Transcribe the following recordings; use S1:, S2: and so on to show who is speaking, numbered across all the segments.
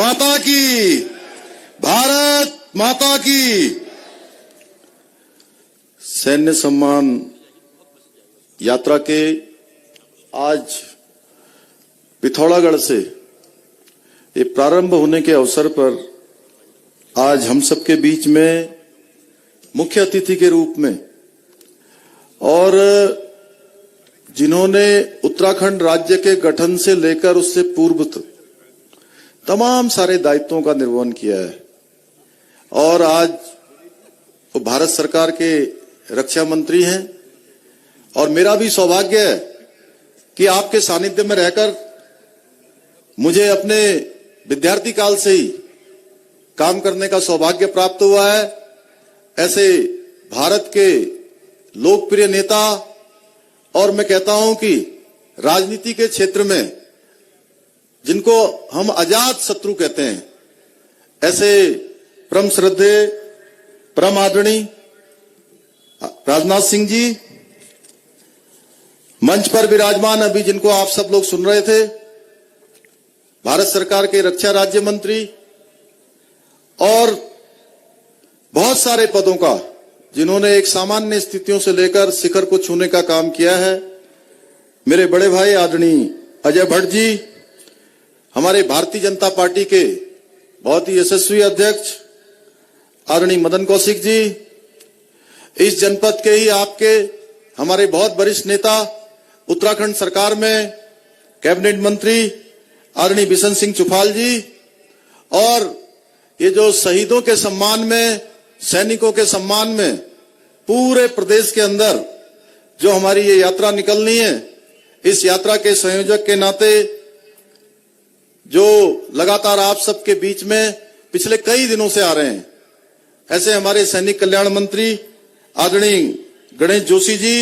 S1: माता की, भारत माता की। सैन्य सम्मान यात्रा के आज पिथौरागढ़ से ये प्रारंभ होने के अवसर पर आज हम सबके बीच में मुख्य अतिथि के रूप में और जिन्होंने उत्तराखंड राज्य के गठन से लेकर उससे पूर्व तक तमाम सारे दायित्वों का निर्वहन किया है और आज वो भारत सरकार के रक्षा मंत्री हैं और मेरा भी सौभाग्य है कि आपके सानिध्य में रहकर मुझे अपने विद्यार्थी काल से ही काम करने का सौभाग्य प्राप्त हुआ है। ऐसे भारत के लोकप्रिय नेता और मैं कहता हूं कि राजनीति के क्षेत्र में जिनको हम अजात शत्रु कहते हैं, ऐसे परम श्रद्धेय परम आदरणीय राजनाथ सिंह जी मंच पर विराजमान, अभी जिनको आप सब लोग सुन रहे थे, भारत सरकार के रक्षा राज्य मंत्री और बहुत सारे पदों का जिन्होंने एक सामान्य स्थितियों से लेकर शिखर को छूने का काम किया है, मेरे बड़े भाई आदरणीय अजय भट्ट जी, हमारे भारतीय जनता पार्टी के बहुत ही यशस्वी अध्यक्ष आदरणीय मदन कौशिक जी, इस जनपद के ही आपके हमारे बहुत वरिष्ठ नेता उत्तराखंड सरकार में कैबिनेट मंत्री आदरणीय बिशन सिंह चुफाल जी, और ये जो शहीदों के सम्मान में, सैनिकों के सम्मान में पूरे प्रदेश के अंदर जो हमारी ये यात्रा निकलनी है, इस यात्रा के संयोजक के नाते जो लगातार आप सबके बीच में पिछले कई दिनों से आ रहे हैं, ऐसे हमारे सैनिक कल्याण मंत्री आदरणीय गणेश जोशी जी,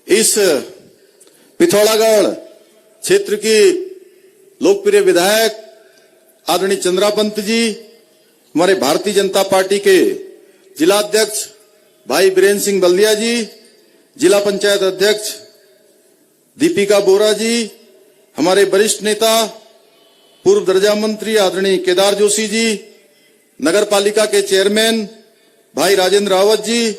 S1: इस पिथौरागढ़ क्षेत्र की लोकप्रिय विधायक आदरणीय चंद्रा पंत जी, हमारे भारतीय जनता पार्टी के जिला अध्यक्ष भाई बीरेन्द्र सिंह बल्दिया जी, जिला पंचायत अध्यक्ष दीपिका बोरा जी, हमारे वरिष्ठ नेता पूर्व दर्जा मंत्री आदरणीय केदार जोशी जी, नगर पालिका के चेयरमैन भाई राजेंद्र रावत जी,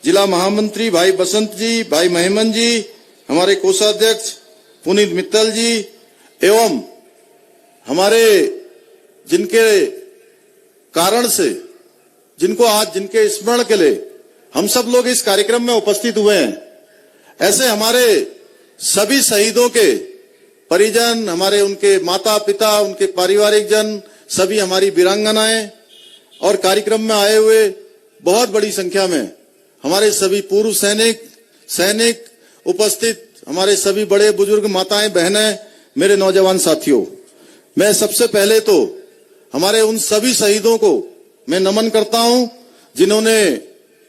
S1: जिला महामंत्री भाई बसंत जी, भाई महिमन जी, हमारे कोषाध्यक्ष पुनीत मित्तल जी, एवं हमारे जिनके कारण से, जिनको आज जिनके स्मरण के लिए हम सब लोग इस कार्यक्रम में उपस्थित हुए हैं, ऐसे हमारे सभी शहीदों के परिजन, हमारे उनके माता पिता, उनके पारिवारिक जन, सभी हमारी वीरांगनाएं और कार्यक्रम में आए हुए बहुत बड़ी संख्या में हमारे सभी पूर्व सैनिक उपस्थित, हमारे सभी बड़े बुजुर्ग माताएं बहनें, मेरे नौजवान साथियों, मैं सबसे पहले तो हमारे उन सभी शहीदों को मैं नमन करता हूं जिन्होंने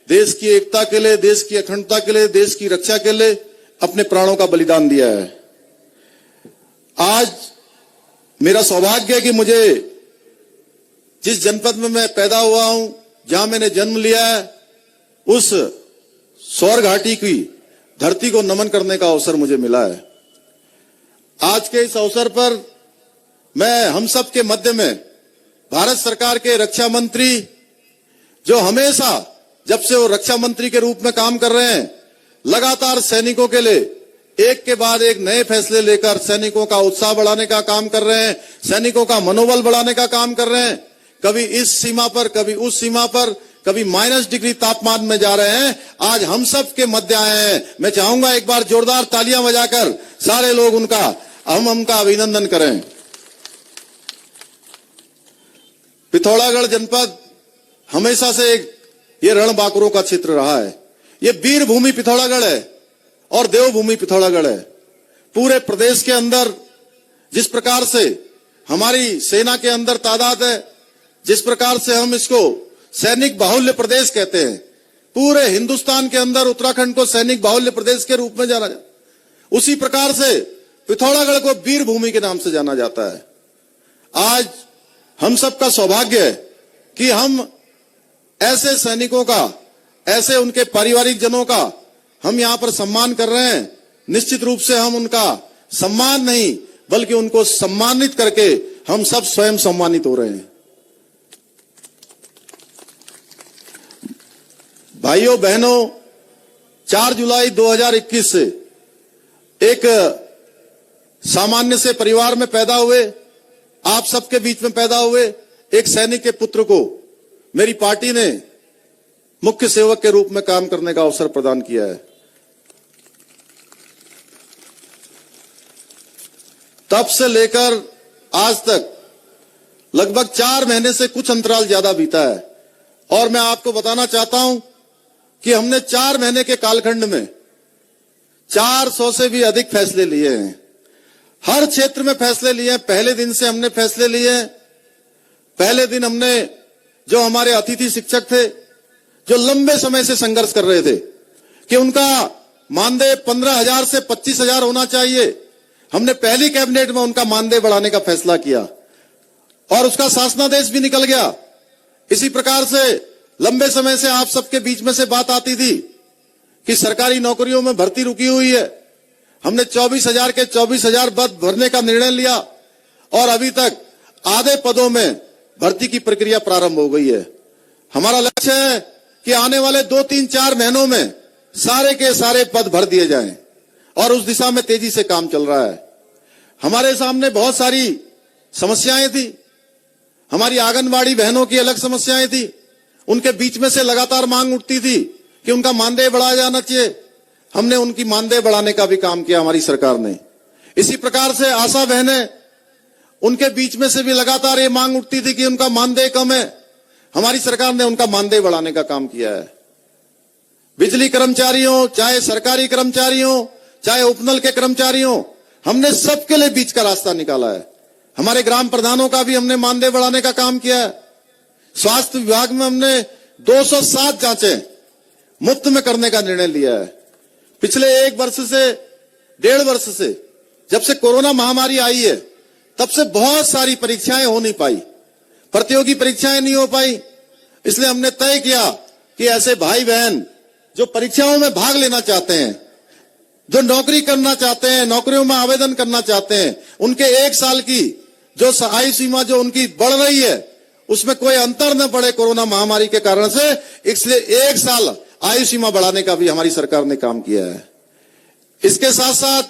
S1: देश की एकता के लिए, देश की अखंडता के लिए, देश की रक्षा के लिए अपने प्राणों का बलिदान दिया है। आज मेरा सौभाग्य है कि मुझे जिस जनपद में मैं पैदा हुआ हूं, जहां मैंने जन्म लिया है, उस सौर घाटी की धरती को नमन करने का अवसर मुझे मिला है। आज के इस अवसर पर मैं हम सब के मध्य में भारत सरकार के रक्षा मंत्री, जो हमेशा जब से वो रक्षा मंत्री के रूप में काम कर रहे हैं, लगातार सैनिकों के लिए एक के बाद एक नए फैसले लेकर सैनिकों का उत्साह बढ़ाने का काम कर रहे हैं, सैनिकों का मनोबल बढ़ाने का काम कर रहे हैं। कभी इस सीमा पर, कभी उस सीमा पर, कभी -डिग्री तापमान में जा रहे हैं, आज हम सब के मध्य आए हैं। मैं चाहूंगा एक बार जोरदार तालियां बजाकर सारे लोग उनका अभिनंदन करें। पिथौरागढ़ जनपद हमेशा से ये रणबांकुरों का क्षेत्र रहा है। ये वीर भूमि पिथौरागढ़ है और देवभूमि पिथौरागढ़ है। पूरे प्रदेश के अंदर जिस प्रकार से हमारी सेना के अंदर तादाद है, जिस प्रकार से हम इसको सैनिक बाहुल्य प्रदेश कहते हैं, पूरे हिंदुस्तान के अंदर उत्तराखंड को सैनिक बाहुल्य प्रदेश के रूप में जाना जाता है, उसी प्रकार से पिथौरागढ़ को वीर भूमि के नाम से जाना जाता है। आज हम सबका सौभाग्य है कि हम ऐसे सैनिकों का, ऐसे उनके पारिवारिक जनों का हम यहां पर सम्मान कर रहे हैं। निश्चित रूप से हम उनका सम्मान नहीं बल्कि उनको सम्मानित करके हम सब स्वयं सम्मानित हो रहे हैं। भाइयों बहनों, 4 जुलाई 2021 से एक सामान्य से परिवार में पैदा हुए, आप सबके बीच में पैदा हुए एक सैनिक के पुत्र को मेरी पार्टी ने मुख्य सेवक के रूप में काम करने का अवसर प्रदान किया है। तब से लेकर आज तक लगभग 4 महीने से कुछ अंतराल ज्यादा बीता है और मैं आपको बताना चाहता हूं कि हमने 4 महीने के कालखंड में 400 से भी अधिक फैसले लिए हैं। हर क्षेत्र में फैसले लिए हैं। पहले दिन से हमने फैसले लिए हैं। पहले दिन हमने जो हमारे अतिथि शिक्षक थे, जो लंबे समय से संघर्ष कर रहे थे कि उनका मानदेय 15,000 से 25,000 होना चाहिए, हमने पहली कैबिनेट में उनका मानदेय बढ़ाने का फैसला किया और उसका शासनादेश भी निकल गया। इसी प्रकार से लंबे समय से आप सबके बीच में से बात आती थी कि सरकारी नौकरियों में भर्ती रुकी हुई है। हमने 24,000 के 24,000 पद भरने का निर्णय लिया और अभी तक आधे पदों में भर्ती की प्रक्रिया प्रारंभ हो गई है। हमारा लक्ष्य है कि आने वाले 2, 3, 4 महीनों में सारे के सारे पद भर दिए जाएं और उस दिशा में तेजी से काम चल रहा है। हमारे सामने बहुत सारी समस्याएं थी। हमारी आंगनबाड़ी बहनों की अलग समस्याएं थी। उनके बीच में से लगातार मांग उठती थी कि उनका मानदेय बढ़ाया जाना चाहिए। हमने उनकी मानदेय बढ़ाने का भी काम किया हमारी सरकार ने। इसी प्रकार से आशा बहनें, उनके बीच में से भी लगातार ये मांग उठती थी कि उनका मानदेय कम है। हमारी सरकार ने उनका मानदेय बढ़ाने का काम किया है। बिजली कर्मचारियों, चाहे सरकारी कर्मचारियों, चाहे उपनल के कर्मचारियों, हमने सबके लिए बीच का रास्ता निकाला है। हमारे ग्राम प्रधानों का भी हमने मानदेय बढ़ाने का काम किया है। स्वास्थ्य विभाग में हमने 207 जांचें मुफ्त में करने का निर्णय लिया है। पिछले 1 वर्ष से 1.5 वर्ष से जब से कोरोना महामारी आई है, तब से बहुत सारी परीक्षाएं हो नहीं पाई, प्रतियोगी परीक्षाएं नहीं हो पाई। इसलिए हमने तय किया कि ऐसे भाई बहन जो परीक्षाओं में भाग लेना चाहते हैं, जो नौकरी करना चाहते हैं, नौकरियों में आवेदन करना चाहते हैं, उनके 1 साल की जो आयु सीमा जो उनकी बढ़ रही है, उसमें कोई अंतर न पड़े कोरोना महामारी के कारण से, इसलिए 1 साल आयु सीमा बढ़ाने का भी हमारी सरकार ने काम किया है। इसके साथ साथ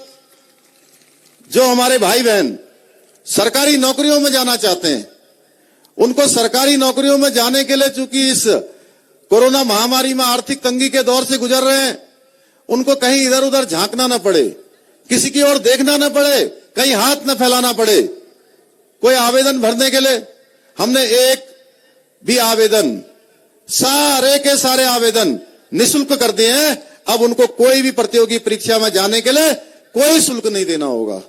S1: जो हमारे भाई बहन सरकारी नौकरियों में जाना चाहते हैं, उनको सरकारी नौकरियों में जाने के लिए, चूंकि इस कोरोना महामारी में आर्थिक तंगी के दौर से गुजर रहे हैं, उनको कहीं इधर उधर झांकना न पड़े, किसी की ओर देखना न पड़े, कहीं हाथ न फैलाना पड़े। कोई आवेदन भरने के लिए हमने एक भी आवेदन, सारे के सारे आवेदन निःशुल्क कर दिए हैं। अब उनको कोई भी प्रतियोगी परीक्षा में जाने के लिए कोई शुल्क नहीं देना होगा।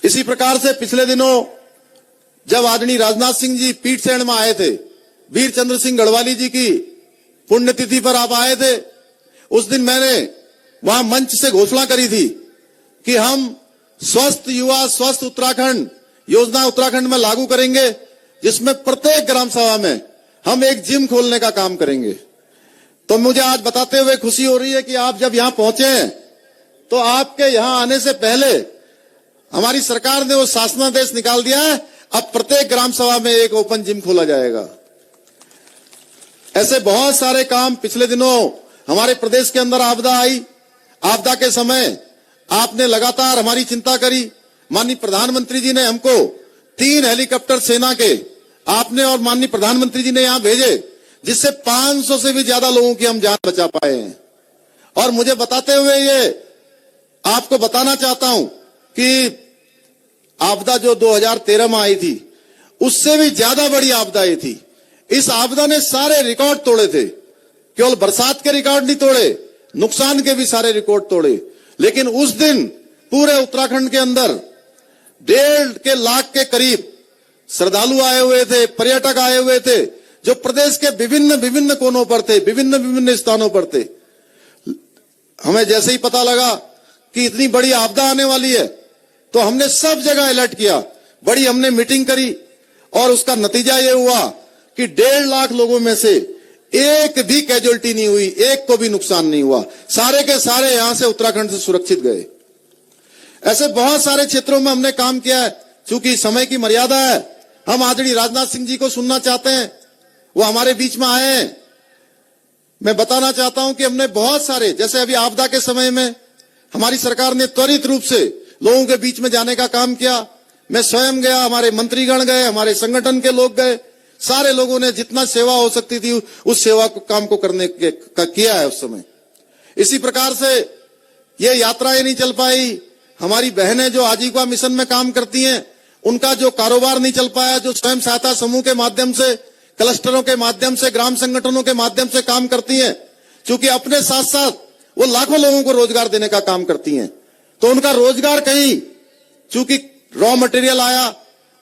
S1: इसी प्रकार से पिछले दिनों जब आदरणीय राजनाथ सिंह जी पीठसेन में आए थे, वीर चंद्र सिंह गढ़वाली जी की पुण्यतिथि पर आप आए थे, उस दिन मैंने वहां मंच से घोषणा करी थी कि हम स्वस्थ युवा स्वस्थ उत्तराखंड योजना उत्तराखंड में लागू करेंगे, जिसमें प्रत्येक ग्राम सभा में हम एक जिम खोलने का काम करेंगे। तो मुझे आज बताते हुए खुशी हो रही है कि आप जब यहां पहुंचे हैं, तो आपके यहां आने से पहले हमारी सरकार ने वो शासनादेश निकाल दिया है। अब प्रत्येक ग्राम सभा में एक ओपन जिम खोला जाएगा। ऐसे बहुत सारे काम पिछले दिनों हमारे प्रदेश के अंदर आपदा आई। आपदा के समय आपने लगातार हमारी चिंता करी। माननीय प्रधानमंत्री जी ने हमको 3 हेलीकॉप्टर सेना के आपने और माननीय प्रधानमंत्री जी ने यहां भेजे, जिससे 500 से भी ज्यादा लोगों की हम जान बचा पाए हैं। और मुझे बताते हुए ये आपको बताना चाहता हूं कि आपदा जो 2013 में आई थी, उससे भी ज्यादा बड़ी आपदा ये थी। इस आपदा ने सारे रिकॉर्ड तोड़े थे। केवल बरसात के रिकॉर्ड नहीं तोड़े, नुकसान के भी सारे रिकॉर्ड तोड़े। लेकिन उस दिन पूरे उत्तराखंड के अंदर 1.5 लाख के करीब श्रद्धालु आए हुए थे, पर्यटक आए हुए थे, जो प्रदेश के विभिन्न विभिन्न कोनों पर थे, विभिन्न विभिन्न स्थानों पर थे। हमें जैसे ही पता लगा कि इतनी बड़ी आपदा आने वाली है, तो हमने सब जगह अलर्ट किया, बड़ी हमने मीटिंग करी और उसका नतीजा ये हुआ कि 1.5 लाख लोगों में से एक भी कैजुअल्टी नहीं हुई, एक को भी नुकसान नहीं हुआ। सारे के सारे यहां से उत्तराखंड से सुरक्षित गए। ऐसे बहुत सारे क्षेत्रों में हमने काम किया है। चूंकि समय की मर्यादा है, हम आदरणीय राजनाथ सिंह जी को सुनना चाहते हैं, वो हमारे बीच में आए हैं। मैं बताना चाहता हूं कि हमने बहुत सारे, जैसे अभी आपदा के समय में हमारी सरकार ने त्वरित रूप से लोगों के बीच में जाने का काम किया। मैं स्वयं गया, हमारे मंत्रीगण गए, हमारे संगठन के लोग गए, सारे लोगों ने जितना सेवा हो सकती थी उस सेवा को काम को करने का किया है उस समय। इसी प्रकार से ये यात्राएं नहीं चल पाई। हमारी बहनें जो आजीविका मिशन में काम करती हैं, उनका जो कारोबार नहीं चल पाया, जो स्वयं सहायता समूह के माध्यम से, क्लस्टरों के माध्यम से, ग्राम संगठनों के माध्यम से काम करती हैं, क्योंकि अपने साथ साथ वो लाखों लोगों को रोजगार देने का काम करती हैं, तो उनका रोजगार कहीं, चूंकि रॉ मटेरियल आया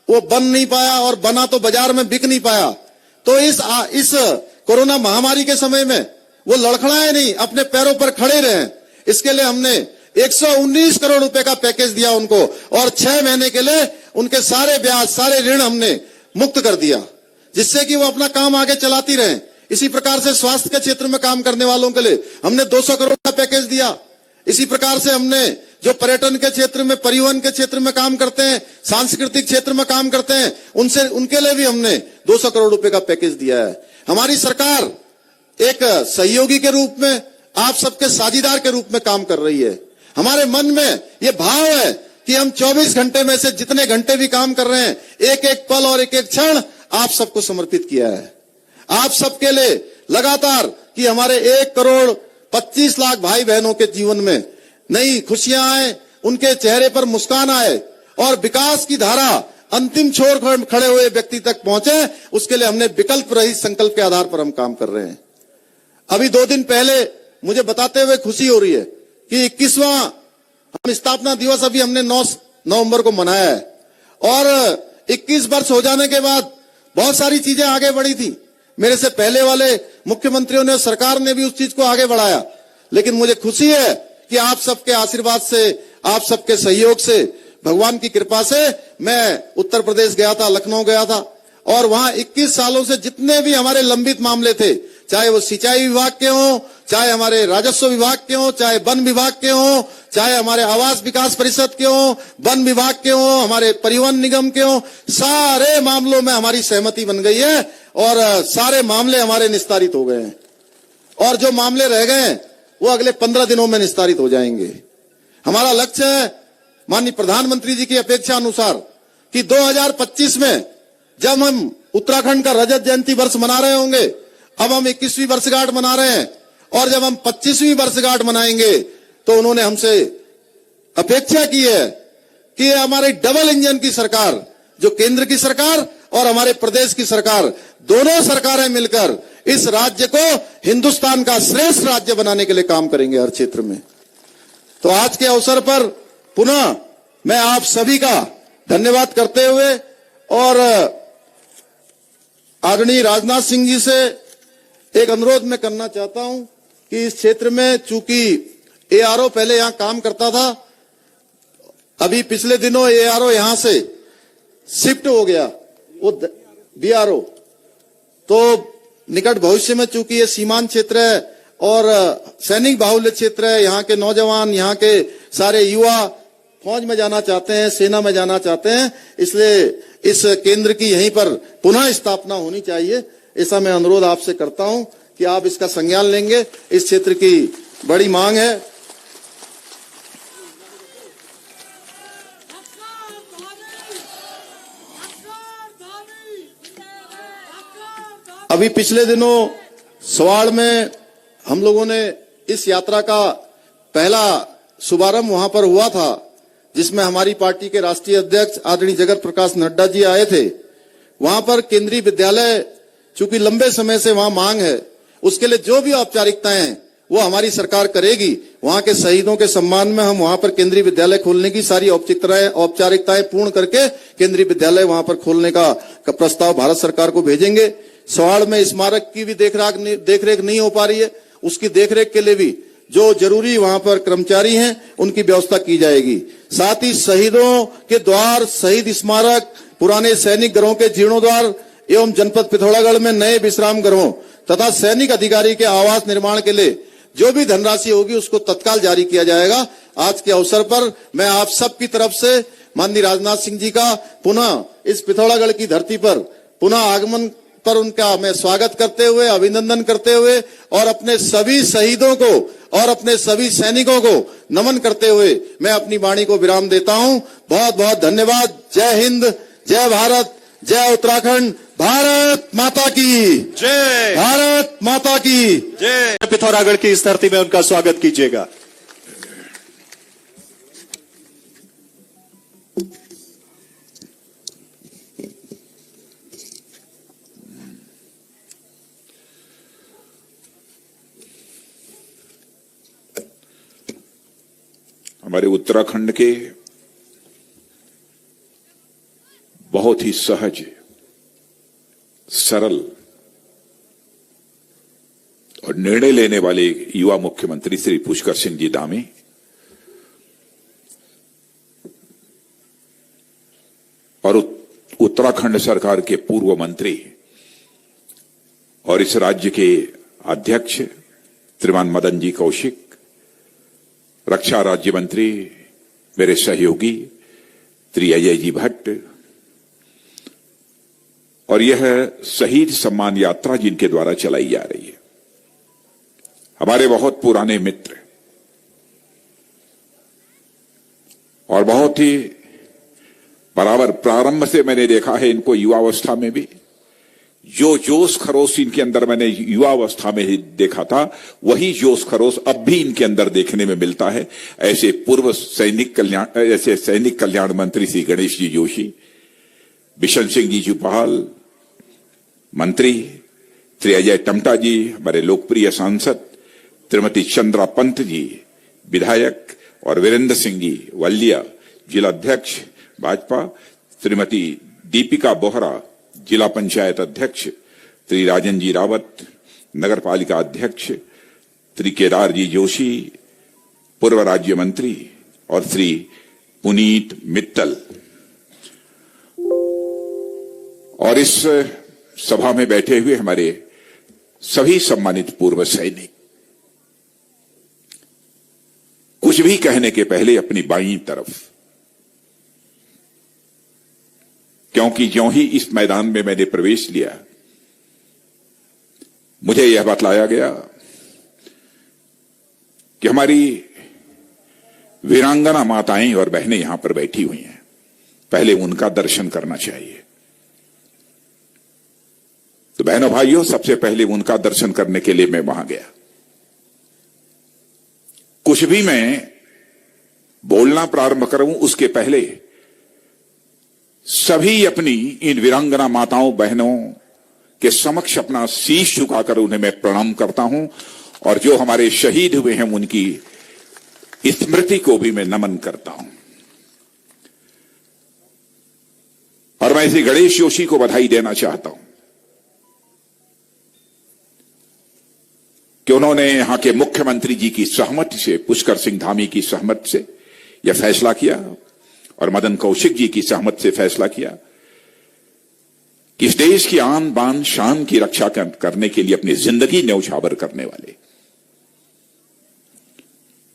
S1: वो बन नहीं पाया और बना तो बाजार में बिक नहीं पाया, तो इस कोरोना महामारी के समय में वो लड़खड़ाए नहीं, अपने पैरों पर खड़े रहे। इसके लिए हमने 119 करोड़ रुपए का पैकेज दिया उनको, और 6 महीने के लिए उनके सारे ब्याज, सारे ऋण हमने मुक्त कर दिया, जिससे कि वो अपना काम आगे चलाती रहे। इसी प्रकार से स्वास्थ्य के क्षेत्र में काम करने वालों के लिए हमने 200 करोड़ का पैकेज दिया। इसी प्रकार से हमने जो पर्यटन के क्षेत्र में, परिवहन के क्षेत्र में काम करते हैं, सांस्कृतिक क्षेत्र में काम करते हैं, उनके लिए भी हमने 200 करोड़ रुपए का पैकेज दिया है। हमारी सरकार एक सहयोगी के रूप में, आप सबके साझीदार के रूप में काम कर रही है। हमारे मन में ये भाव है कि हम 24 घंटे में से जितने घंटे भी काम कर रहे हैं, एक एक पल और एक एक क्षण आप सबको समर्पित किया है। आप सबके लिए लगातार कि हमारे 1 करोड़ 25 लाख भाई बहनों के जीवन में नई खुशियां आए, उनके चेहरे पर मुस्कान आए और विकास की धारा अंतिम छोर खड़े हुए व्यक्ति तक पहुंचे, उसके लिए हमने विकल्प रहित संकल्प के आधार पर हम काम कर रहे हैं। अभी 2 दिन पहले मुझे बताते हुए खुशी हो रही है कि 21वां हम स्थापना दिवस अभी हमने 9 नवंबर को मनाया है, और 21 वर्ष हो जाने के बाद बहुत सारी चीजें आगे बढ़ी थी। मेरे से पहले वाले मुख्यमंत्रियों ने, सरकार ने भी उस चीज को आगे बढ़ाया, लेकिन मुझे खुशी है कि आप सबके आशीर्वाद से, आप सबके सहयोग से, भगवान की कृपा से मैं उत्तर प्रदेश गया था, लखनऊ गया था, और वहां 21 सालों से जितने भी हमारे लंबित मामले थे, चाहे वो सिंचाई विभाग के हों, चाहे हमारे राजस्व विभाग के हों, चाहे वन विभाग के हों, चाहे हमारे आवास विकास परिषद के हों, वन विभाग के हों, हमारे परिवहन निगम के हों, सारे मामलों में हमारी सहमति बन गई है और सारे मामले हमारे निस्तारित हो गए हैं। और जो मामले रह गए हैं वो अगले 15 दिनों में निस्तारित हो जाएंगे। हमारा लक्ष्य है माननीय प्रधानमंत्री जी की अपेक्षा अनुसार कि 2025 में जब हम उत्तराखंड का रजत जयंती वर्ष मना रहे होंगे, अब हम 21वीं वर्षगांठ मना रहे हैं, और जब हम 25वीं वर्षगांठ मनाएंगे तो उन्होंने हमसे अपेक्षा की है कि हमारे डबल इंजन की सरकार, जो केंद्र की सरकार और हमारे प्रदेश की सरकार, दोनों सरकारें मिलकर इस राज्य को हिंदुस्तान का श्रेष्ठ राज्य बनाने के लिए काम करेंगे हर क्षेत्र में। तो आज के अवसर पर पुनः मैं आप सभी का धन्यवाद करते हुए और आदरणीय राजनाथ सिंह जी से एक अनुरोध मैं करना चाहता हूं कि इस क्षेत्र में, चूंकि एआरओ पहले यहां काम करता था, अभी पिछले दिनों एआरओ यहां से शिफ्ट हो गया, वो बीआरओ, तो निकट भविष्य में चूंकि ये सीमांत क्षेत्र है और सैनिक बाहुल्य क्षेत्र है, यहाँ के नौजवान, यहाँ के सारे युवा फौज में जाना चाहते हैं, सेना में जाना चाहते हैं, इसलिए इस केंद्र की यहीं पर पुनः स्थापना होनी चाहिए। ऐसा मैं अनुरोध आपसे करता हूं कि आप इसका संज्ञान लेंगे। इस क्षेत्र की बड़ी मांग है। अभी पिछले दिनों सवाड़ में हम लोगों ने इस यात्रा का पहला शुभारंभ वहां पर हुआ था, जिसमें हमारी पार्टी के राष्ट्रीय अध्यक्ष आदरणीय जगत प्रकाश नड्डा जी आए थे। वहां पर केंद्रीय विद्यालय, चूंकि लंबे समय से वहां मांग है, उसके लिए जो भी औपचारिकताएं हैं वो हमारी सरकार करेगी। वहां के शहीदों के सम्मान में हम वहां पर केंद्रीय विद्यालय खोलने की सारी औपचारिकताएं पूर्ण करके केंद्रीय विद्यालय वहां पर खोलने का प्रस्ताव भारत सरकार को भेजेंगे। सवाड़ में स्मारक की भी देखरेख नहीं हो पा रही है, उसकी देखरेख के लिए भी जो जरूरी वहां पर कर्मचारी हैं उनकी व्यवस्था की जाएगी। साथ ही शहीदों के द्वार, शहीद स्मारक, पुराने सैनिक घरों के जीर्णोद्वार एवं जनपद पिथौरागढ़ में नए विश्राम गृहों तथा सैनिक अधिकारी के आवास निर्माण के लिए जो भी धनराशि होगी उसको तत्काल जारी किया जाएगा। आज के अवसर पर मैं आप सबकी तरफ से माननीय राजनाथ सिंह जी का पुनः इस पिथौरागढ़ की धरती पर पुनः आगमन पर उनका मैं स्वागत करते हुए, अभिनंदन करते हुए और अपने सभी शहीदों को और अपने सभी सैनिकों को नमन करते हुए मैं अपनी वाणी को विराम देता हूं। बहुत बहुत धन्यवाद। जय हिंद, जय भारत, जय उत्तराखंड। भारत माता की
S2: जय।
S1: भारत माता की
S2: जय। पिथौरागढ़ की इस धरती में उनका स्वागत कीजिएगा।
S3: हमारे उत्तराखंड के बहुत ही सहज, सरल और निर्णय लेने वाले युवा मुख्यमंत्री श्री पुष्कर सिंह जी धामी और उत्तराखंड सरकार के पूर्व मंत्री और इस राज्य के अध्यक्ष श्रीमान मदन जी कौशिक, रक्षा राज्य मंत्री मेरे सहयोगी श्री अजय जी भट्ट और यह शहीद सम्मान यात्रा जिनके द्वारा चलाई जा रही है, हमारे बहुत पुराने मित्र और बहुत ही बराबर प्रारंभ से मैंने देखा है इनको युवावस्था में भी जो जोश खरोश इनके अंदर मैंने युवावस्था में ही देखा था, वही जोश खरोश अब भी इनके अंदर देखने में मिलता है। ऐसे सैनिक कल्याण मंत्री श्री गणेश जी जोशी, बिशन सिंह जी जुपाल मंत्री, श्री अजय टमटा जी हमारे लोकप्रिय सांसद, श्रीमती चंद्रा पंत जी विधायक और वीरेंद्र सिंह जी वल्लिया जिला अध्यक्ष भाजपा, श्रीमती दीपिका बोहरा जिला पंचायत अध्यक्ष, श्री राजन जी रावत नगर पालिका अध्यक्ष, श्री केदार जी जोशी पूर्व राज्य मंत्री और श्री पुनीत मित्तल और इस सभा में बैठे हुए हमारे सभी सम्मानित पूर्व सैनिक, कुछ भी कहने के पहले अपनी बाईं तरफ, क्योंकि ज्यों ही इस मैदान में मैंने प्रवेश लिया मुझे यह बतलाया गया कि हमारी वीरांगना माताएं और बहनें यहां पर बैठी हुई हैं, पहले उनका दर्शन करना चाहिए। तो बहनों भाइयों, सबसे पहले उनका दर्शन करने के लिए मैं वहां गया। कुछ भी मैं बोलना प्रारंभ करूं उसके पहले सभी अपनी इन वीरांगना माताओं बहनों के समक्ष अपना शीश झुकाकर उन्हें मैं प्रणाम करता हूं और जो हमारे शहीद हुए हैं उनकी स्मृति को भी मैं नमन करता हूं। और मैं श्री गणेश जोशी को बधाई देना चाहता हूं कि उन्होंने यहां के मुख्यमंत्री जी की सहमति से, पुष्कर सिंह धामी की सहमति से यह फैसला किया और मदन कौशिक जी की सहमति से फैसला किया कि इस देश की आन बान शान की रक्षा करने के लिए अपनी जिंदगी न्यौछावर करने वाले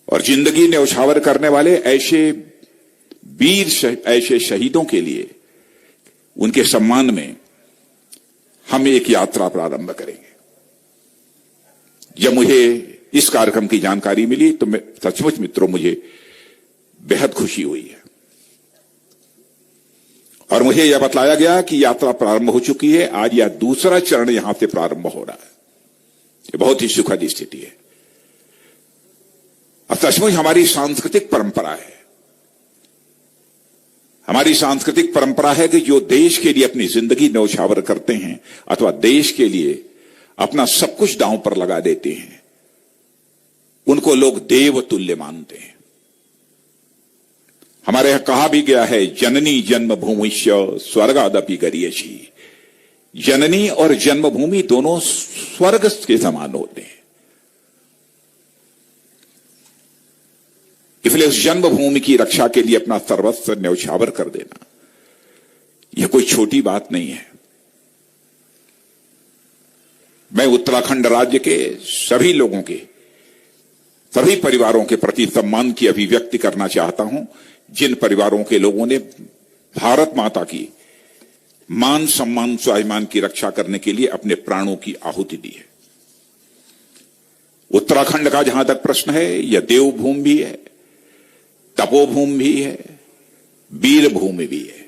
S3: और जिंदगी न्यौछावर करने वाले ऐसे वीर, ऐसे शहीदों के लिए उनके सम्मान में हम एक यात्रा प्रारंभ करेंगे। जब मुझे इस कार्यक्रम की जानकारी मिली तो मैं सचमुच मित्रों मुझे बेहद खुशी हुई है और मुझे यह बतलाया गया कि यात्रा प्रारंभ हो चुकी है। आज यह दूसरा चरण यहां से प्रारंभ हो रहा है। ये बहुत ही सुखद स्थिति है और सचमुच हमारी सांस्कृतिक परंपरा है। हमारी सांस्कृतिक परंपरा है कि जो देश के लिए अपनी जिंदगी न्यौछावर करते हैं अथवा देश के लिए अपना सब कुछ दांव पर लगा देते हैं, उनको लोग देव तुल्य मानते हैं। हमारे यहां कहा भी गया है, जननी जन्मभूमिश्च स्वर्गादपि गरीयसी। जननी और जन्मभूमि दोनों स्वर्ग के समान होते हैं। इसलिए उस जन्मभूमि की रक्षा के लिए अपना सर्वस्व न्यौछावर कर देना यह कोई छोटी बात नहीं है। मैं उत्तराखंड राज्य के सभी लोगों के सभी परिवारों के प्रति सम्मान की अभिव्यक्ति करना चाहता हूं, जिन परिवारों के लोगों ने भारत माता की मान सम्मान स्वाभिमान की रक्षा करने के लिए अपने प्राणों की आहुति दी है। उत्तराखंड का जहां तक प्रश्न है, यह देवभूमि भी है, तपोभूमि भी है, वीर भूमि भी है।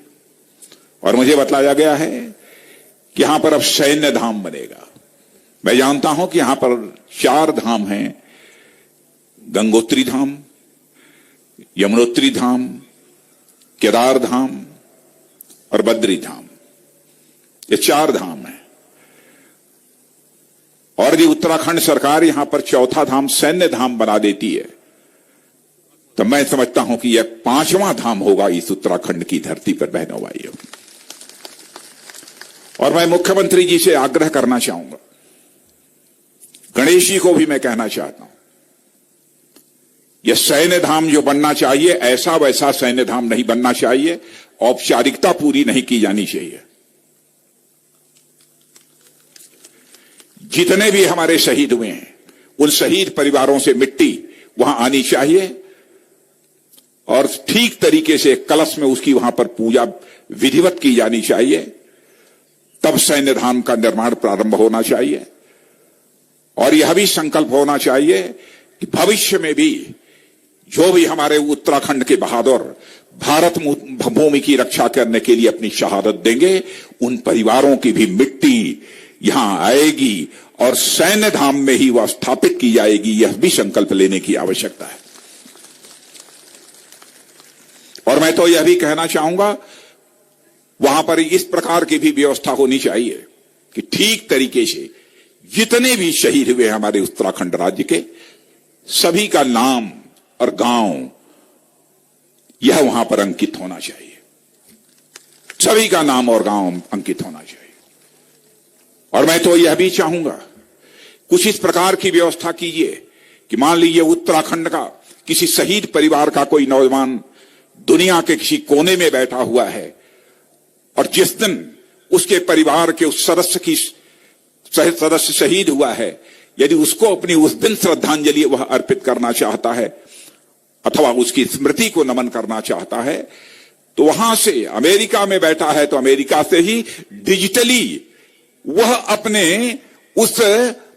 S3: और मुझे बतलाया गया है कि यहां पर अब सैन्य धाम बनेगा। मैं जानता हूं कि यहां पर 4 धाम हैं, गंगोत्री धाम, यमुनोत्री धाम, केदार धाम और बद्री धाम। ये 4 धाम हैं। और यदि उत्तराखंड सरकार यहां पर 4था धाम सैन्य धाम बना देती है, तो मैं समझता हूं कि यह 5वां धाम होगा इस उत्तराखंड की धरती पर, बहनों भाइयों। और मैं मुख्यमंत्री जी से आग्रह करना चाहूंगा, गणेश जी को भी मैं कहना चाहता हूं, यह सैन्य धाम जो बनना चाहिए, ऐसा वैसा सैन्य धाम नहीं बनना चाहिए, औपचारिकता पूरी नहीं की जानी चाहिए। जितने भी हमारे शहीद हुए हैं, उन शहीद परिवारों से मिट्टी वहां आनी चाहिए और ठीक तरीके से कलश में उसकी वहां पर पूजा विधिवत की जानी चाहिए। तब सैन्य धाम का निर्माण प्रारंभ होना चाहिए। और यह भी संकल्प होना चाहिए कि भविष्य में भी जो भी हमारे उत्तराखंड के बहादुर भारत भूमि की रक्षा करने के लिए अपनी शहादत देंगे, उन परिवारों की भी मिट्टी यहां आएगी और सैन्य धाम में ही वह स्थापित की जाएगी। यह भी संकल्प लेने की आवश्यकता है। और मैं तो यह भी कहना चाहूंगा, वहां पर इस प्रकार की भी व्यवस्था होनी चाहिए कि ठीक तरीके से जितने भी शहीद हुए हमारे उत्तराखंड राज्य के, सभी का नाम और गांव यह वहां पर अंकित होना चाहिए। सभी का नाम और गांव अंकित होना चाहिए। और मैं तो यह भी चाहूंगा, कुछ इस प्रकार की व्यवस्था कीजिए कि मान लीजिए उत्तराखंड का किसी शहीद परिवार का कोई नौजवान दुनिया के किसी कोने में बैठा हुआ है, और जिस दिन उसके परिवार के उस सदस्य शहीद हुआ है, यदि उसको अपनी उस दिन श्रद्धांजलि वह अर्पित करना चाहता है अथवा उसकी स्मृति को नमन करना चाहता है, तो वहां से अमेरिका में बैठा है तो अमेरिका से ही डिजिटली वह अपने उस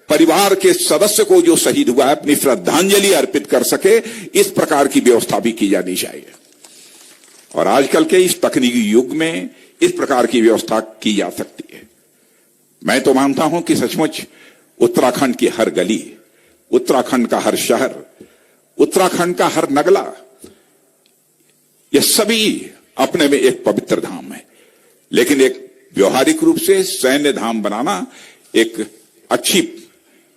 S3: परिवार के सदस्य को जो शहीद हुआ है अपनी श्रद्धांजलि अर्पित कर सके। इस प्रकार की व्यवस्था भी की जानी चाहिए। और आजकल के इस तकनीकी युग में इस प्रकार की व्यवस्था की जा सकती है। मैं तो मानता हूं कि सचमुच उत्तराखंड की हर गली, उत्तराखंड का हर शहर, उत्तराखंड का हर नगला, ये सभी अपने में एक पवित्र धाम है। लेकिन एक व्यवहारिक रूप से सैन्य धाम बनाना एक अच्छी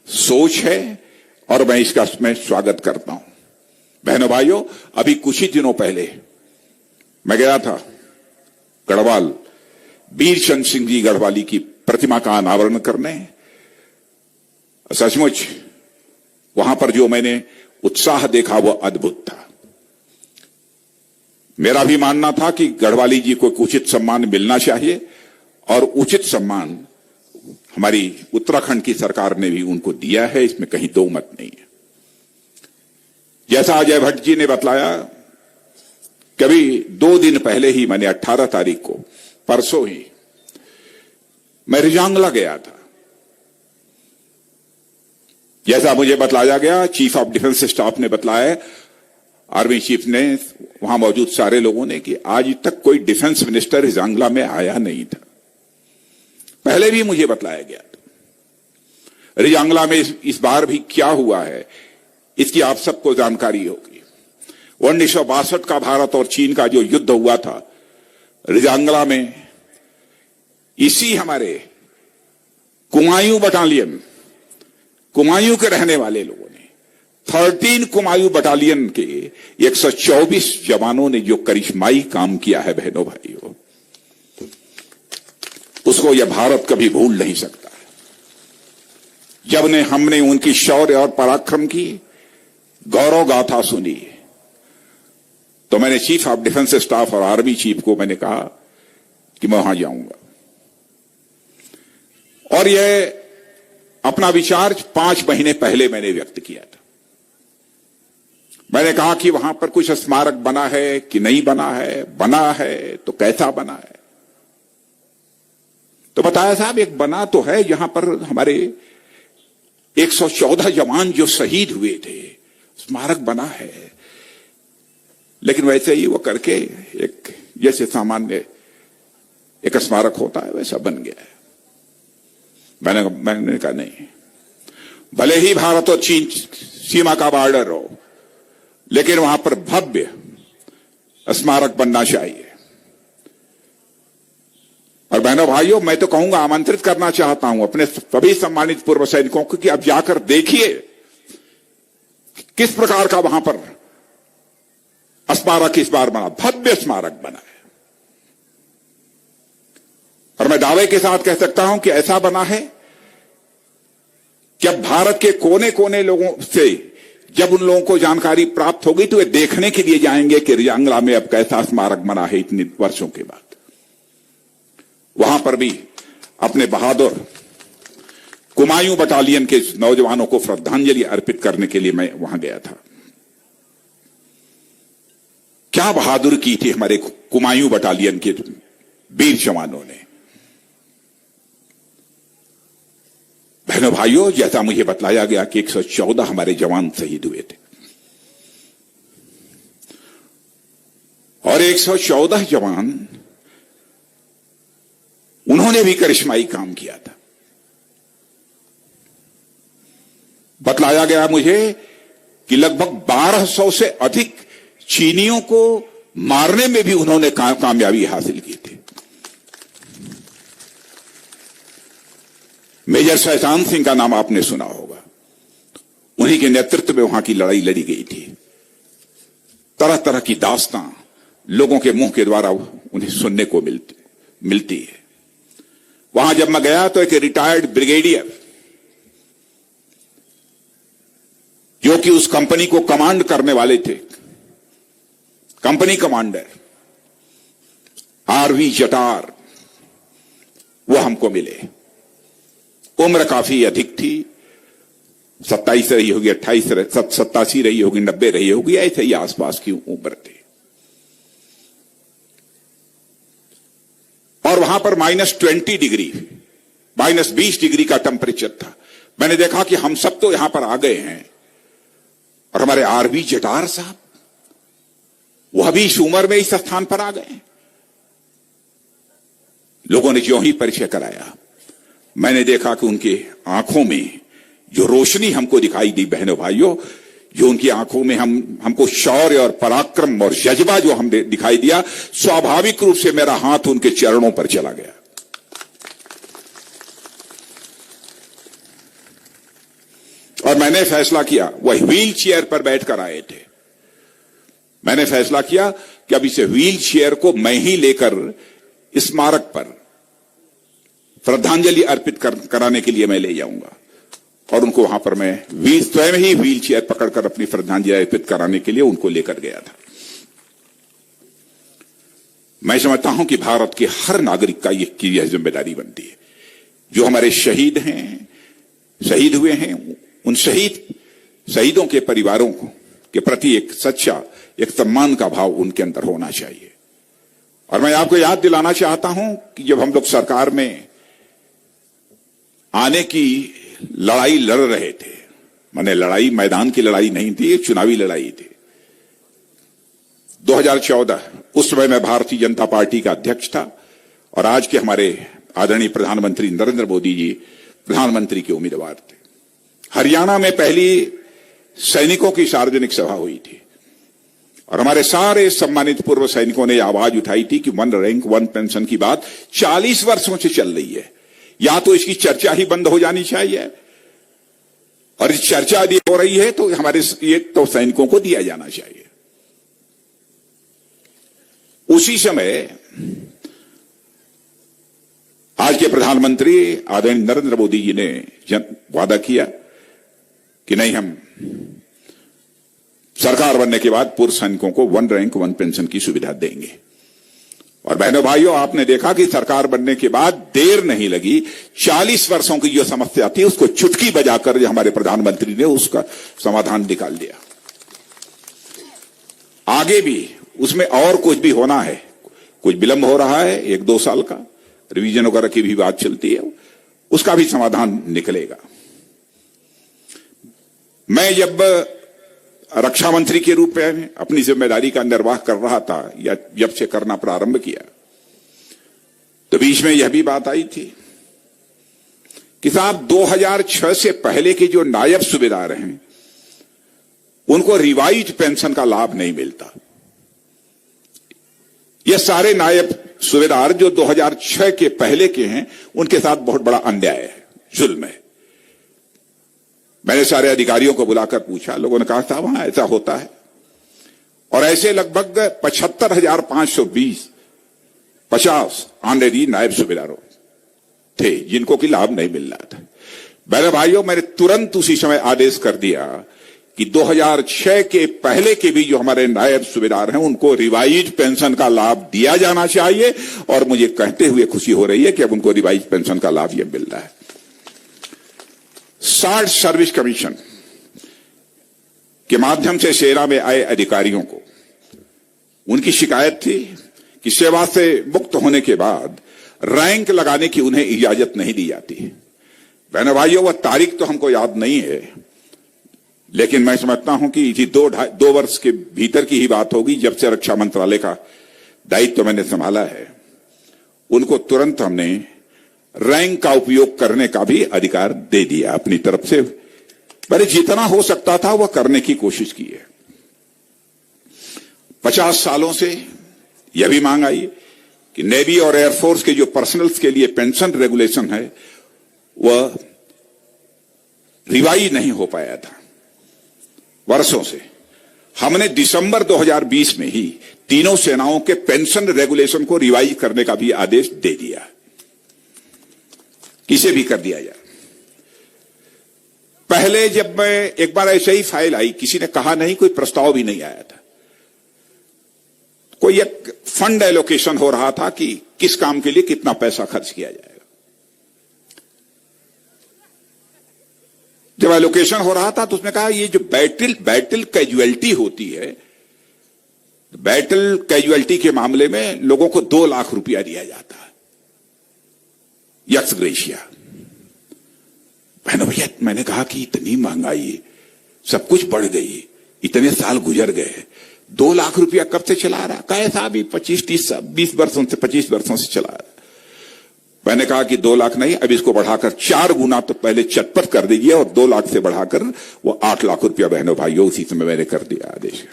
S3: सोच है और मैं इसका मैं स्वागत करता हूं। बहनों भाइयों, अभी कुछ ही दिनों पहले मैं गया था गढ़वाल, वीर चंद्र सिंह जी गढ़वाली की प्रतिमा का अनावरण करने। सचमुच वहां पर जो मैंने उत्साह देखा वह अद्भुत था। मेरा भी मानना था कि गढ़वाली जी को उचित सम्मान मिलना चाहिए और उचित सम्मान हमारी उत्तराखंड की सरकार ने भी उनको दिया है, इसमें कहीं दो मत नहीं है। जैसा अजय भट्ट जी ने बतलाया, कभी 2 दिन पहले ही मैंने 18 तारीख को, परसों ही मैं रिजांगला गया था। जैसा मुझे बतलाया गया, चीफ ऑफ डिफेंस स्टाफ ने बतलाया, आर्मी चीफ ने, वहां मौजूद सारे लोगों ने, कि आज तक कोई डिफेंस मिनिस्टर रिजांगला में आया नहीं था। पहले भी मुझे बतलाया गया था। रिजांगला में इस बार भी क्या हुआ है इसकी आप सबको जानकारी होगी। 1962 का भारत और चीन का जो युद्ध हुआ था, रिजांगला में इसी हमारे कुमायूं बटालियन, कुमायूं के रहने वाले लोगों ने, 13 कुमायूं बटालियन के 124 जवानों ने जो करिश्माई काम किया है बहनों भाइयों, उसको यह भारत कभी भूल नहीं सकता। जब हमने उनकी शौर्य और पराक्रम की गौरव गाथा सुनी, तो मैंने चीफ ऑफ डिफेंस स्टाफ और आर्मी चीफ को मैंने कहा कि मैं वहां जाऊंगा। और यह अपना विचार 5 महीने पहले मैंने व्यक्त किया था। मैंने कहा कि वहां पर कुछ स्मारक बना है कि नहीं बना है तो कैसा बना है। तो बताया साहब एक बना तो है, जहां पर हमारे 114 जवान जो शहीद हुए थे, स्मारक बना है, लेकिन वैसे ही वो करके एक जैसे सामान्य एक स्मारक होता है वैसा बन गया है। मैंने कहा नहीं, भले ही भारत और चीन सीमा का बॉर्डर हो, लेकिन वहां पर भव्य स्मारक बनना चाहिए। और बहनों भाइयों, मैं तो कहूंगा, आमंत्रित करना चाहता हूं अपने सभी सम्मानित पूर्व सैनिकों को कि अब जाकर देखिए किस प्रकार का वहां पर स्मारक इस बार बना, भव्य स्मारक बना है। और मैं दावे के साथ कह सकता हूं कि ऐसा बना है कि अब भारत के कोने कोने लोगों से जब उन लोगों को जानकारी प्राप्त होगी तो वे देखने के लिए जाएंगे कि रियांगला में अब कैसा स्मारक बना है इतने वर्षों के बाद। वहां पर भी अपने बहादुर कुमायूं बटालियन के नौजवानों को श्रद्धांजलि अर्पित करने के लिए मैं वहां गया था। क्या बहादुर की थी हमारे कुमायूं बटालियन के वीर जवानों ने। बहनों भाइयों, जैसा मुझे बतलाया गया कि 114 हमारे जवान शहीद हुए थे और 114 जवान, उन्होंने भी करिश्माई काम किया था। बतलाया गया मुझे कि लगभग 1200 से अधिक चीनियों को मारने में भी उन्होंने कामयाबी हासिल की थी। मेजर शैतान सिंह का नाम आपने सुना होगा, उन्हीं के नेतृत्व में वहां की लड़ाई लड़ी गई थी। तरह तरह की दास्तां लोगों के मुंह के द्वारा उन्हें सुनने को मिलती है। वहां जब मैं गया तो एक रिटायर्ड ब्रिगेडियर, जो कि उस कंपनी को कमांड करने वाले थे, कंपनी कमांडर आरवी जटार, वो हमको मिले। उम्र काफी अधिक थी, 27 रही होगी, 28 87 रही होगी, 90 रही होगी, ऐसे ही आसपास की उम्र थी। और वहां पर -20 डिग्री, -20 डिग्री का टेम्परेचर था। मैंने देखा कि हम सब तो यहां पर आ गए हैं और हमारे आरवी जटार साहब वह भी इस उम्र में इस स्थान पर आ गए। लोगों ने जो ही परिचय कराया, मैंने देखा कि उनके आंखों में जो रोशनी हमको दिखाई दी, बहनों भाइयों, जो उनकी आंखों में हमको शौर्य और पराक्रम और जज्बा जो हमने दिखाई दिया, स्वाभाविक रूप से मेरा हाथ उनके चरणों पर चला गया। और मैंने फैसला किया, वह व्हील चेयर पर बैठकर आए थे, मैंने फैसला किया कि अब इसे व्हील चेयर को मैं ही लेकर स्मारक पर श्रद्धांजलि अर्पित कराने के लिए मैं ले जाऊंगा। और उनको वहां पर मैं स्वयं ही व्हील चेयर पकड़कर अपनी श्रद्धांजलि अर्पित कराने के लिए उनको लेकर गया था। मैं समझता हूं कि भारत के हर नागरिक का यह जिम्मेदारी बनती है, जो हमारे शहीद हैं, शहीद हुए हैं, उन शहीदों के परिवारों के प्रति एक सच्चा, एक सम्मान का भाव उनके अंदर होना चाहिए। और मैं आपको याद दिलाना चाहता हूं कि जब हम लोग सरकार में आने की लड़ाई लड़ रहे थे, माने लड़ाई मैदान की लड़ाई नहीं थी, चुनावी लड़ाई थी, 2014, उस समय मैं भारतीय जनता पार्टी का अध्यक्ष था और आज के हमारे आदरणीय प्रधानमंत्री नरेंद्र मोदी जी प्रधानमंत्री के उम्मीदवार थे। हरियाणा में पहली सैनिकों की सार्वजनिक सभा हुई थी और हमारे सारे सम्मानित पूर्व सैनिकों ने आवाज उठाई थी कि 1 रैंक 1 पेंशन की बात 40 वर्षों से चल रही है, या तो इसकी चर्चा ही बंद हो जानी चाहिए, और इस चर्चा यदि हो रही है तो हमारे ये तो सैनिकों को दिया जाना चाहिए। उसी समय आज के प्रधानमंत्री आदरणीय नरेंद्र मोदी जी ने वादा किया कि नहीं, हम सरकार बनने के बाद पूर्व सैनिकों को 1 रैंक 1 पेंशन की सुविधा देंगे। और बहनों भाइयों, आपने देखा कि सरकार बनने के बाद देर नहीं लगी, 40 वर्षों की जो समस्या थी उसको चुटकी बजाकर हमारे प्रधानमंत्री ने उसका समाधान निकाल दिया। आगे भी उसमें और कुछ भी होना है, कुछ विलंब हो रहा है 1-2 साल का, रिवीजन वगैरह की भी बात चलती है, उसका भी समाधान निकलेगा। मैं जब रक्षा मंत्री के रूप में अपनी जिम्मेदारी का निर्वाह कर रहा था, या जब से करना प्रारंभ किया, तो बीच में यह भी बात आई थी कि साहब 2006 से पहले के जो नायब सूबेदार हैं उनको रिवाइज पेंशन का लाभ नहीं मिलता। ये सारे नायब सूबेदार जो 2006 के पहले के हैं, उनके साथ बहुत बड़ा अन्याय है, जुल्म है। मैंने सारे अधिकारियों को बुलाकर पूछा, लोगों ने कहा था वहां ऐसा होता है, और ऐसे लगभग 75,520 ऑनरेरी नायब सूबेदारों थे जिनको कि लाभ नहीं मिल रहा था। मेरे भाइयों, मैंने तुरंत उसी समय आदेश कर दिया कि 2006 के पहले के भी जो हमारे नायब सूबेदार हैं उनको रिवाइज पेंशन का लाभ दिया जाना चाहिए, और मुझे कहते हुए खुशी हो रही है कि अब उनको रिवाइज पेंशन का लाभ यह मिल रहा है। 60 सर्विस कमीशन के माध्यम से सेना में आए अधिकारियों को उनकी शिकायत थी कि सेवा से मुक्त होने के बाद रैंक लगाने की उन्हें इजाजत नहीं दी जाती है। बहनों भाइयों, वह तारीख तो हमको याद नहीं है, लेकिन मैं समझता हूं कि इसी 2 वर्ष के भीतर की ही बात होगी, जब से रक्षा मंत्रालय का दायित्व मैंने संभाला है। उनको तुरंत हमने रैंक का उपयोग करने का भी अधिकार दे दिया अपनी तरफ से। मैंने जितना हो सकता था वह करने की कोशिश की है। 50 सालों से यह भी मांग आई कि नेवी और एयरफोर्स के जो पर्सनल्स के लिए पेंशन रेगुलेशन है वह रिवाइज नहीं हो पाया था वर्षों से। हमने दिसंबर 2020 में ही तीनों सेनाओं के पेंशन रेगुलेशन को रिवाइज करने का भी आदेश दे दिया, किसे भी कर दिया जाए। पहले जब मैं एक बार ऐसे ही फाइल आई, किसी ने कहा नहीं, कोई प्रस्ताव भी नहीं आया था, कोई एक फंड एलोकेशन हो रहा था कि किस काम के लिए कितना पैसा खर्च किया जाएगा। जब एलोकेशन हो रहा था तो उसने कहा ये जो बैटल कैजुअलिटी होती है, बैटल कैजुअलिटी के मामले में लोगों को 2 लाख रुपया दिया जाता है एक्स ग्रेशिया। बहनों भैया, मैंने कहा कि इतनी महंगाई, सब कुछ बढ़ गई, इतने साल गुजर गए, 2 लाख रुपया कब से चला रहा? कैसा भी 20 वर्षों से 25 वर्षों से चला रहा। मैंने कहा कि 2 लाख नहीं, अब इसको बढ़ाकर 4 गुना तो पहले चटपट कर दीजिए, और 2 लाख से बढ़ाकर वो 8 लाख रुपया बहनों भाइयों उसी समय मैंने कर दिया आदेश।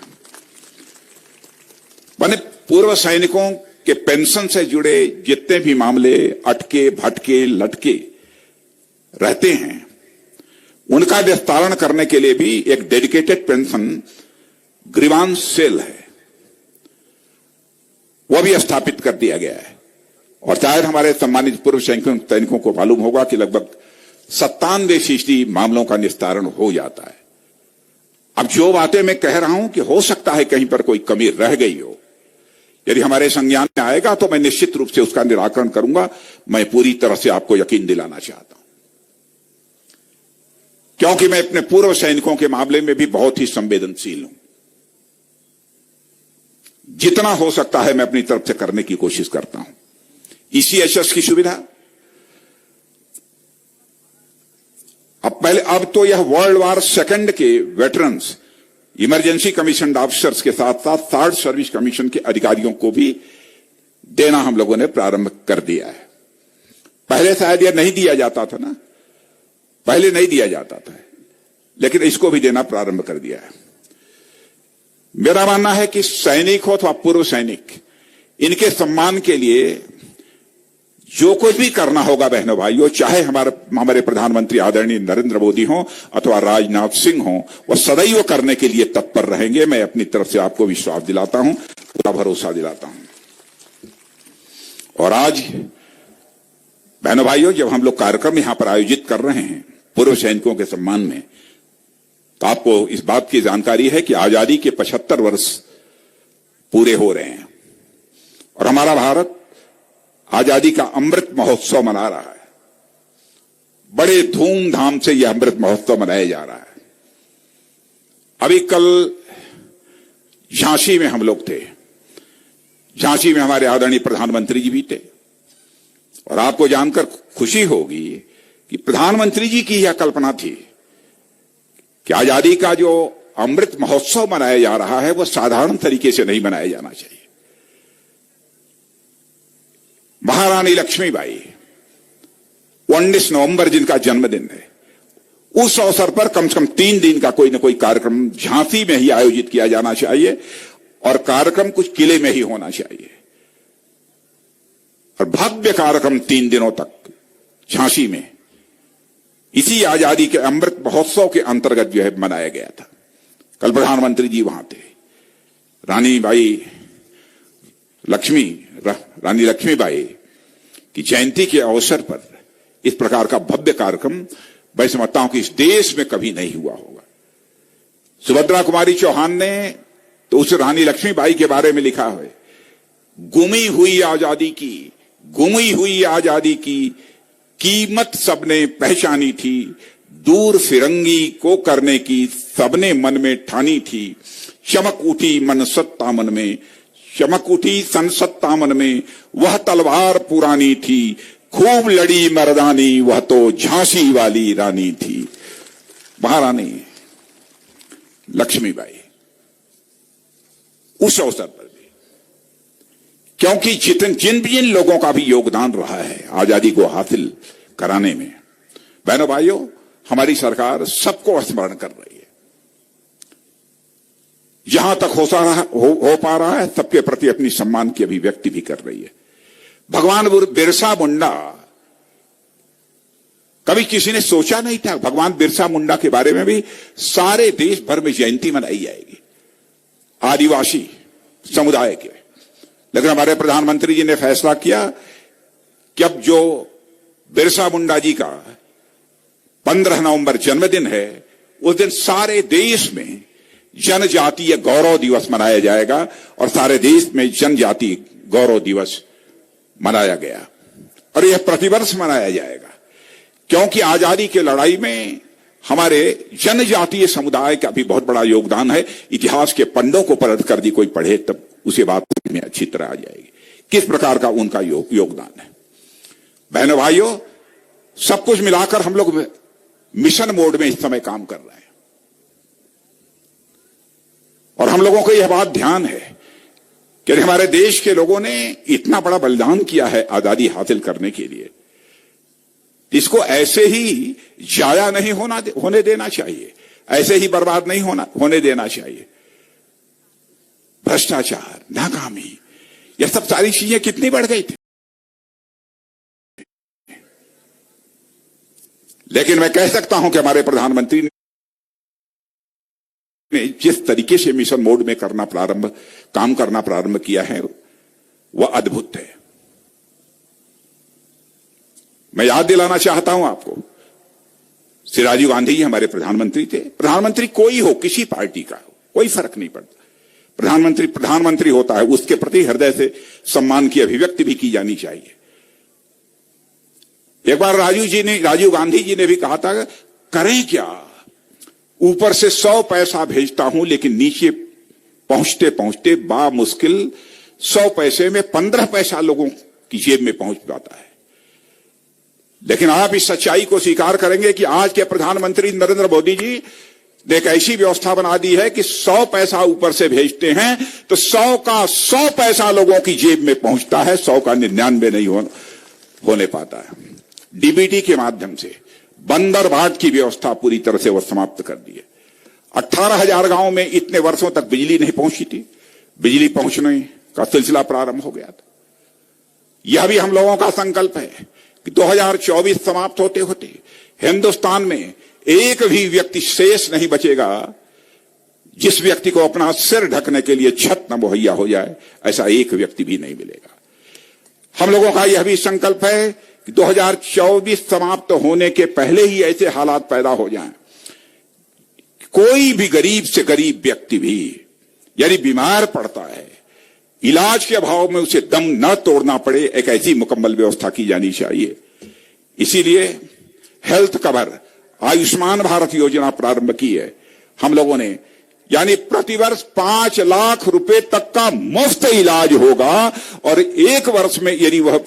S3: मैंने पूर्व सैनिकों के पेंशन से जुड़े जितने भी मामले अटके भटके लटके रहते हैं उनका विस्तारण करने के लिए भी एक डेडिकेटेड पेंशन ग्रीवांस सेल है, वह भी स्थापित कर दिया गया है। और शायद हमारे सम्मानित पूर्व सैनिकों को मालूम होगा कि लगभग 97% मामलों का निस्तारण हो जाता है। अब जो बातें मैं कह रहा हूं कि हो सकता है कहीं पर कोई कमी रह गई हो, यदि हमारे संज्ञान में आएगा तो मैं निश्चित रूप से उसका निराकरण करूंगा। मैं पूरी तरह से आपको यकीन दिलाना चाहता हूं, क्योंकि मैं अपने पूर्व सैनिकों के मामले में भी बहुत ही संवेदनशील हूं। जितना हो सकता है मैं अपनी तरफ से करने की कोशिश करता हूं। ECHS की सुविधा, अब तो यह वर्ल्ड वार सेकंड के वेटरन्स इमरजेंसी कमीशन ऑफिसर्स के साथ साथ 3rd सर्विस कमीशन के अधिकारियों को भी देना हम लोगों ने प्रारंभ कर दिया है। पहले शायद यह नहीं दिया जाता था ना, पहले नहीं दिया जाता था, लेकिन इसको भी देना प्रारंभ कर दिया है। मेरा मानना है कि सैनिक हो अथवा पूर्व सैनिक, इनके सम्मान के लिए जो कुछ भी करना होगा बहनों भाइयों, चाहे हमारे प्रधानमंत्री आदरणीय नरेंद्र मोदी हो अथवा राजनाथ सिंह हो, वह सदैव करने के लिए तत्पर रहेंगे। मैं अपनी तरफ से आपको विश्वास दिलाता हूं, पूरा भरोसा दिलाता हूं। और आज बहनों भाइयों, जब हम लोग कार्यक्रम यहां पर आयोजित कर रहे हैं पूर्व सैनिकों के सम्मान में, तो आपको इस बात की जानकारी है कि आजादी के 75 वर्ष पूरे हो रहे हैं और हमारा भारत आजादी का अमृत महोत्सव मना रहा है। बड़े धूमधाम से यह अमृत महोत्सव मनाया जा रहा है। अभी कल झांसी में हम लोग थे। झांसी में हमारे आदरणीय प्रधानमंत्री जी भी थे। और आपको जानकर खुशी होगी कि प्रधानमंत्री जी की यह कल्पना थी कि आजादी का जो अमृत महोत्सव मनाया जा रहा है वह साधारण तरीके से नहीं मनाया जाना चाहिए। महारानी लक्ष्मीबाई 19 नवंबर जिनका जन्मदिन है, उस अवसर पर कम से कम 3 दिन का कोई न कोई कार्यक्रम झांसी में ही आयोजित किया जाना चाहिए और कार्यक्रम कुछ किले में ही होना चाहिए और भव्य कार्यक्रम 3 दिनों तक झांसी में इसी आजादी के अमृत महोत्सव के अंतर्गत जो है मनाया गया था। कल प्रधानमंत्री जी वहां थे। रानी लक्ष्मीबाई की जयंती के अवसर पर इस प्रकार का भव्य कार्यक्रम मैं समझता हूं कि इस देश में कभी नहीं हुआ होगा। सुभद्रा कुमारी चौहान ने तो उस रानी लक्ष्मीबाई के बारे में लिखा है, गुमी हुई आजादी की कीमत सबने पहचानी थी, दूर फिरंगी को करने की सबने मन में ठानी थी। चमक उठी सनसत्ता मन में वह तलवार पुरानी थी, खूब लड़ी मर्दानी वह तो झांसी वाली रानी थी। महारानी लक्ष्मीबाई उस अवसर पर भी, क्योंकि जिन लोगों का भी योगदान रहा है आजादी को हासिल कराने में, बहनों भाइयों, हमारी सरकार सबको स्मरण कर रही है। जहां तक हो पा रहा है सबके प्रति अपनी सम्मान की अभिव्यक्ति भी कर रही है। भगवान बिरसा मुंडा, कभी किसी ने सोचा नहीं था भगवान बिरसा मुंडा के बारे में भी सारे देश भर में जयंती मनाई जाएगी आदिवासी समुदाय के। लेकिन हमारे प्रधानमंत्री जी ने फैसला किया कि अब जो बिरसा मुंडा जी का 15 नवंबर जन्मदिन है, उस दिन सारे देश में जनजातीय गौरव दिवस मनाया जाएगा और सारे देश में जनजातीय गौरव दिवस मनाया गया और यह प्रतिवर्ष मनाया जाएगा, क्योंकि आजादी की लड़ाई में हमारे जनजातीय समुदाय का भी बहुत बड़ा योगदान है। इतिहास के पन्नों को पलट कर दी कोई पढ़े तब उसे बात में अच्छी तरह आ जाएगी किस प्रकार का उनका योगदान है। बहनों भाइयों, सब कुछ मिलाकर हम लोग मिशन मोड में इस समय काम कर रहे हैं और हम लोगों को यह बात ध्यान है कि हमारे देश के लोगों ने इतना बड़ा बलिदान किया है आजादी हासिल करने के लिए, इसको ऐसे ही जाया नहीं होने देना चाहिए, ऐसे ही बर्बाद नहीं होने देना चाहिए। भ्रष्टाचार, नाकामी, यह सब सारी चीजें कितनी बढ़ गई थी। लेकिन मैं कह सकता हूं कि हमारे प्रधानमंत्री ने जिस तरीके से मिशन मोड में काम करना प्रारंभ किया है वह अद्भुत है। मैं याद दिलाना चाहता हूं आपको, श्री राजीव गांधी जी हमारे प्रधानमंत्री थे। प्रधानमंत्री कोई हो, किसी पार्टी का हो, कोई फर्क नहीं पड़ता। प्रधानमंत्री होता है, उसके प्रति हृदय से सम्मान की अभिव्यक्ति भी की जानी चाहिए। एक बार राजीव गांधी जी ने भी कहा था, करें क्या, ऊपर से 100 पैसा भेजता हूं लेकिन नीचे पहुंचते पहुंचते बामुश्किल 100 पैसे में 15 पैसा लोगों की जेब में पहुंच पाता है। लेकिन आप इस सच्चाई को स्वीकार करेंगे कि आज के प्रधानमंत्री नरेंद्र मोदी जी ने एक ऐसी व्यवस्था बना दी है कि 100 पैसा ऊपर से भेजते हैं तो 100 का 100 पैसा लोगों की जेब में पहुंचता है, 100 का 99 नहीं होने पाता है। डीबीटी के माध्यम से बंदरबाट की व्यवस्था पूरी तरह से वह समाप्त कर दी है। 18,000 गांव में इतने वर्षों तक बिजली नहीं पहुंची थी, बिजली पहुंचने का सिलसिला प्रारंभ हो गया था। यह भी हम लोगों का संकल्प है कि 2024 समाप्त होते होते हिंदुस्तान में एक भी व्यक्ति शेष नहीं बचेगा जिस व्यक्ति को अपना सिर ढकने के लिए छत न मुहैया हो जाए, ऐसा एक व्यक्ति भी नहीं मिलेगा। हम लोगों का यह भी संकल्प है कि 2024 समाप्त होने के पहले ही ऐसे हालात पैदा हो जाएं, कोई भी गरीब से गरीब व्यक्ति भी यदि बीमार पड़ता है, इलाज के अभाव में उसे दम न तोड़ना पड़े, एक ऐसी मुकम्मल व्यवस्था की जानी चाहिए। इसीलिए हेल्थ कवर, आयुष्मान भारत योजना प्रारंभ की है। हम लोगों ने यानी प्रतिवर्ष 5 लाख रुपए तक का मुफ्त इलाज होगा, और एक वर्ष में यदि वह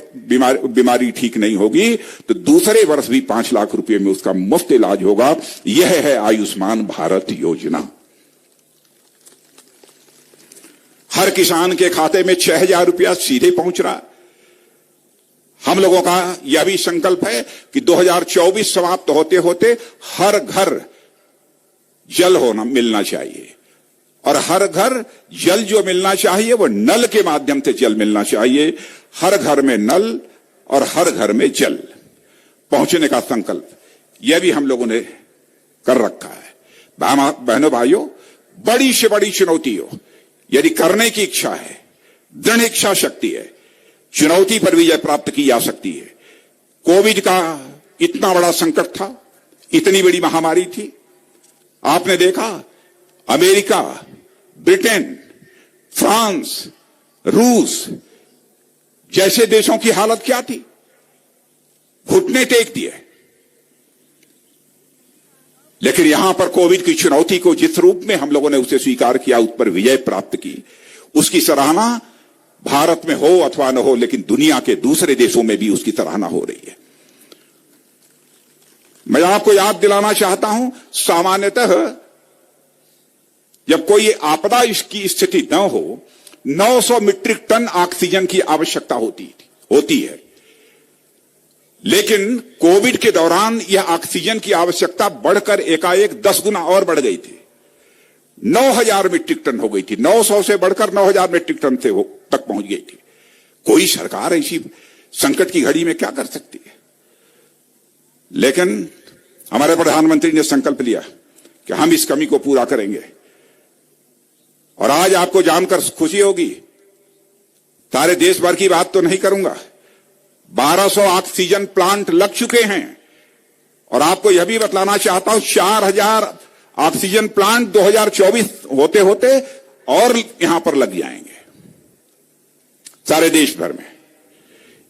S3: बीमारी ठीक नहीं होगी तो दूसरे वर्ष भी 5 लाख रुपए में उसका मुफ्त इलाज होगा। यह है आयुष्मान भारत योजना। हर किसान के खाते में 6,000 रुपया सीधे पहुंच रहा। हम लोगों का यह भी संकल्प है कि 2024 समाप्त होते होते हर घर जल मिलना चाहिए, और हर घर जल जो मिलना चाहिए वो नल के माध्यम से जल मिलना चाहिए। हर घर में नल और हर घर में जल पहुंचने का संकल्प यह भी हम लोगों ने कर रखा है। बहनों भाइयों, बड़ी से बड़ी चुनौती हो, यदि करने की इच्छा है, दृढ़ इच्छा शक्ति है, चुनौती पर विजय प्राप्त की जा सकती है। कोविड का इतना बड़ा संकट था, इतनी बड़ी महामारी थी। आपने देखा अमेरिका, ब्रिटेन, फ्रांस, रूस जैसे देशों की हालत क्या थी, घुटने टेक दिए। लेकिन यहां पर कोविड की चुनौती को जिस रूप में हम लोगों ने उसे स्वीकार किया, उस पर विजय प्राप्त की, उसकी सराहना भारत में हो अथवा न हो, लेकिन दुनिया के दूसरे देशों में भी उसकी सराहना हो रही है। मैं आपको याद दिलाना चाहता हूं, सामान्यतः जब कोई आपदा इसकी स्थिति न हो, 900 मीट्रिक टन ऑक्सीजन की आवश्यकता होती है। लेकिन कोविड के दौरान यह ऑक्सीजन की आवश्यकता बढ़कर एकाएक 10 गुना और बढ़ गई थी, 9,000 मीट्रिक टन हो गई थी। 900 से बढ़कर 9,000 मीट्रिक टन तक पहुंच गई थी। कोई सरकार ऐसी संकट की घड़ी में क्या कर सकती है? लेकिन हमारे प्रधानमंत्री ने संकल्प लिया कि हम इस कमी को पूरा करेंगे, और आज आपको जानकर खुशी होगी, सारे देश भर की बात तो नहीं करूंगा, 1200 ऑक्सीजन प्लांट लग चुके हैं, और आपको यह भी बतलाना चाहता हूं 4,000 ऑक्सीजन प्लांट 2024 होते होते और यहां पर लग जाएंगे सारे देश भर में।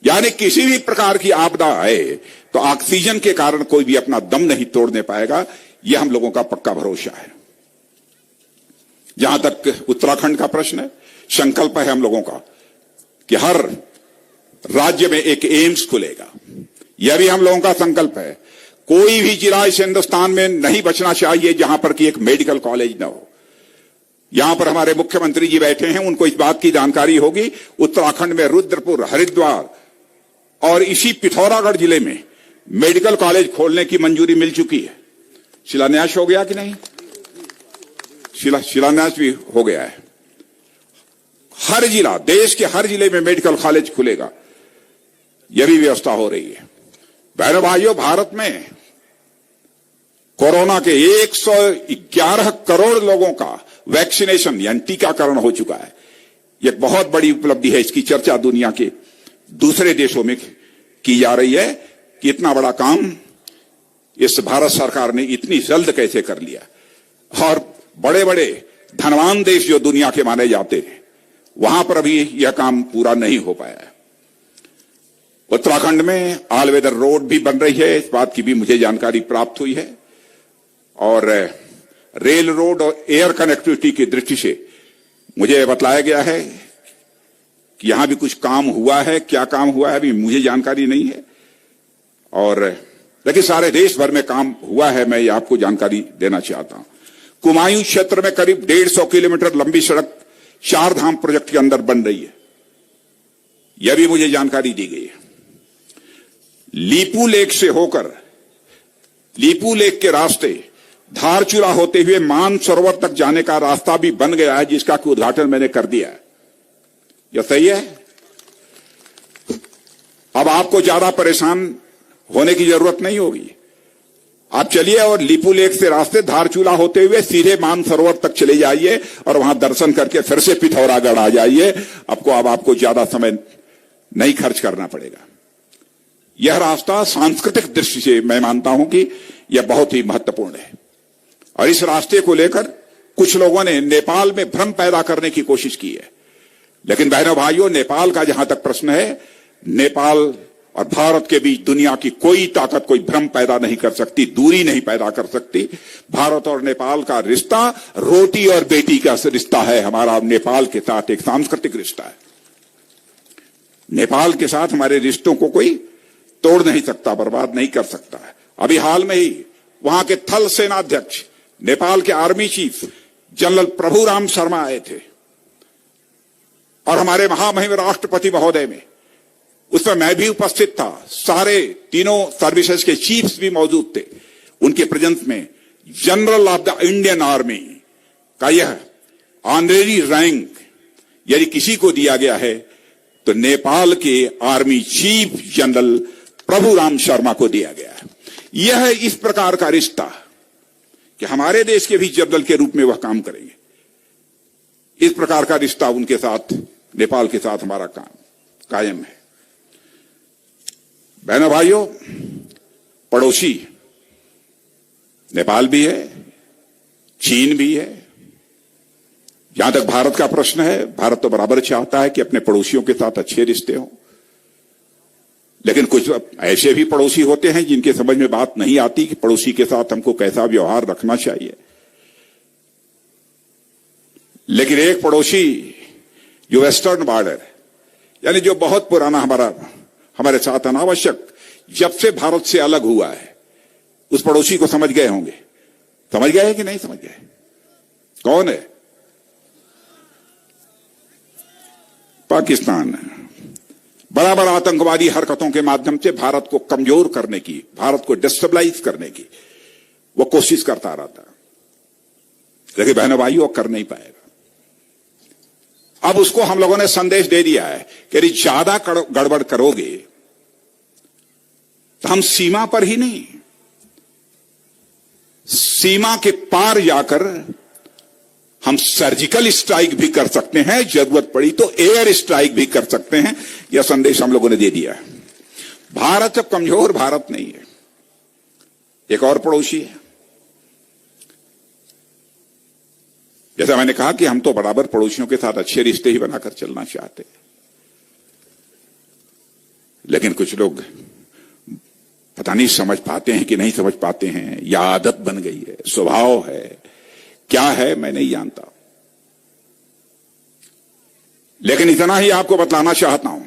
S3: यानी किसी भी प्रकार की आपदा आए तो ऑक्सीजन के कारण कोई भी अपना दम नहीं तोड़ने पाएगा, यह हम लोगों का पक्का भरोसा है। जहां तक उत्तराखंड का प्रश्न है, संकल्प है हम लोगों का कि हर राज्य में एक एम्स खुलेगा। यह भी हम लोगों का संकल्प है। कोई भी जिला इस हिंदुस्तान में नहीं बचना चाहिए जहां पर कि एक मेडिकल कॉलेज न हो। यहां पर हमारे मुख्यमंत्री जी बैठे हैं, उनको इस बात की जानकारी होगी, उत्तराखंड में रुद्रपुर, हरिद्वार और इसी पिथौरागढ़ जिले में मेडिकल कॉलेज खोलने की मंजूरी मिल चुकी है। शिलान्यास हो गया कि नहीं? शिलान्यास भी हो गया है। हर जिला, देश के हर जिले में मेडिकल कॉलेज खुलेगा, यह भी व्यवस्था हो रही है। बहनों भाइयों, भारत में कोरोना के 111 करोड़ लोगों का वैक्सीनेशन यानी टीकाकरण हो चुका है। यह बहुत बड़ी उपलब्धि है। इसकी चर्चा दुनिया के दूसरे देशों में की जा रही है कि इतना बड़ा काम इस भारत सरकार ने इतनी जल्द कैसे कर लिया। और बड़े बड़े धनवान देश जो दुनिया के माने जाते हैं, वहां पर अभी यह काम पूरा नहीं हो पाया है। उत्तराखंड में ऑल वेदर रोड भी बन रही है, इस बात की भी मुझे जानकारी प्राप्त हुई है। और रेल रोड और एयर कनेक्टिविटी की दृष्टि से मुझे बतलाया गया है कि यहां भी कुछ काम हुआ है। क्या काम हुआ है अभी मुझे जानकारी नहीं है, और लेकिन सारे देश भर में काम हुआ है, मैं आपको जानकारी देना चाहता हूं। कुमायूं क्षेत्र में करीब 150 किलोमीटर लंबी सड़क 4 धाम प्रोजेक्ट के अंदर बन रही है, यह भी मुझे जानकारी दी गई है। लीपू लेक से होकर लीपू लेक के रास्ते धारचूला होते हुए मान सरोवर तक जाने का रास्ता भी बन गया है, जिसका उद्घाटन मैंने कर दिया है। यह सही है। अब आपको ज्यादा परेशान होने की जरूरत नहीं होगी। आप चलिए और लीपू लेक से रास्ते धारचूला होते हुए सीधे मान सरोवर तक चले जाइए और वहां दर्शन करके फिर से पिथौरागढ़ आ जाइए। आपको ज्यादा समय नहीं खर्च करना पड़ेगा। यह रास्ता सांस्कृतिक दृष्टि से मैं मानता हूं कि यह बहुत ही महत्वपूर्ण है, और इस रास्ते को लेकर कुछ लोगों ने नेपाल में भ्रम पैदा करने की कोशिश की है। लेकिन बहनों भाइयों, नेपाल का जहां तक प्रश्न है, नेपाल और भारत के बीच दुनिया की कोई ताकत कोई भ्रम पैदा नहीं कर सकती, दूरी नहीं पैदा कर सकती। भारत और नेपाल का रिश्ता रोटी और बेटी का रिश्ता है। हमारा नेपाल के साथ एक सांस्कृतिक रिश्ता है। नेपाल के साथ हमारे रिश्तों को कोई तोड़ नहीं सकता, बर्बाद नहीं कर सकता है। अभी हाल में ही वहां के थल सेनाध्यक्ष, नेपाल के army chief general Prabhuram Sharma आए थे और हमारे महामहिम राष्ट्रपति महोदय में, उसमें मैं भी उपस्थित था, सारे तीनों सर्विसेज के चीफ्स भी मौजूद थे। उनके प्रेजेंस में general of the Indian army का यह ऑनरेरी रैंक यदि किसी को दिया गया है तो नेपाल के army chief general Prabhuram Sharma को दिया गया है। यह इस प्रकार का रिश्ता कि हमारे देश के भी जनरल के रूप में वह काम करेंगे। इस प्रकार का रिश्ता उनके साथ, नेपाल के साथ हमारा कायम है। बहनों भाइयों, पड़ोसी नेपाल भी है, चीन भी है। जहां तक भारत का प्रश्न है, भारत तो बराबर चाहता है कि अपने पड़ोसियों के साथ अच्छे रिश्ते हों, लेकिन कुछ ऐसे भी पड़ोसी होते हैं जिनके समझ में बात नहीं आती कि पड़ोसी के साथ हमको कैसा व्यवहार रखना चाहिए। लेकिन एक पड़ोसी जो वेस्टर्न बॉर्डर, यानी जो बहुत पुराना हमारे साथ अनावश्यक जब से भारत से अलग हुआ है, उस पड़ोसी को समझ गए होंगे। समझ गए कि नहीं समझ गए? कौन है? पाकिस्तान। बराबर आतंकवादी हरकतों के माध्यम से भारत को कमजोर करने की, भारत को डिस्टेबलाइज करने की वो कोशिश करता रहता, लेकिन बहनों भाइयों कर नहीं पाएगा। अब उसको हम लोगों ने संदेश दे दिया है कि यदि ज्यादा गड़बड़ करोगे तो हम सीमा पर ही नहीं, सीमा के पार जाकर हम सर्जिकल स्ट्राइक भी कर सकते हैं, जरूरत पड़ी तो एयर स्ट्राइक भी कर सकते हैं। यह संदेश हम लोगों ने दे दिया है। भारत अब कमजोर भारत नहीं है। एक और पड़ोसी है। जैसा मैंने कहा कि हम तो बराबर पड़ोसियों के साथ अच्छे रिश्ते ही बनाकर चलना चाहते हैं, लेकिन कुछ लोग पता नहीं समझ पाते हैं कि नहीं समझ पाते हैं, या आदत बन गई है, स्वभाव है, क्या है मैं नहीं जानता। लेकिन इतना ही आपको बतलाना चाहता हूं,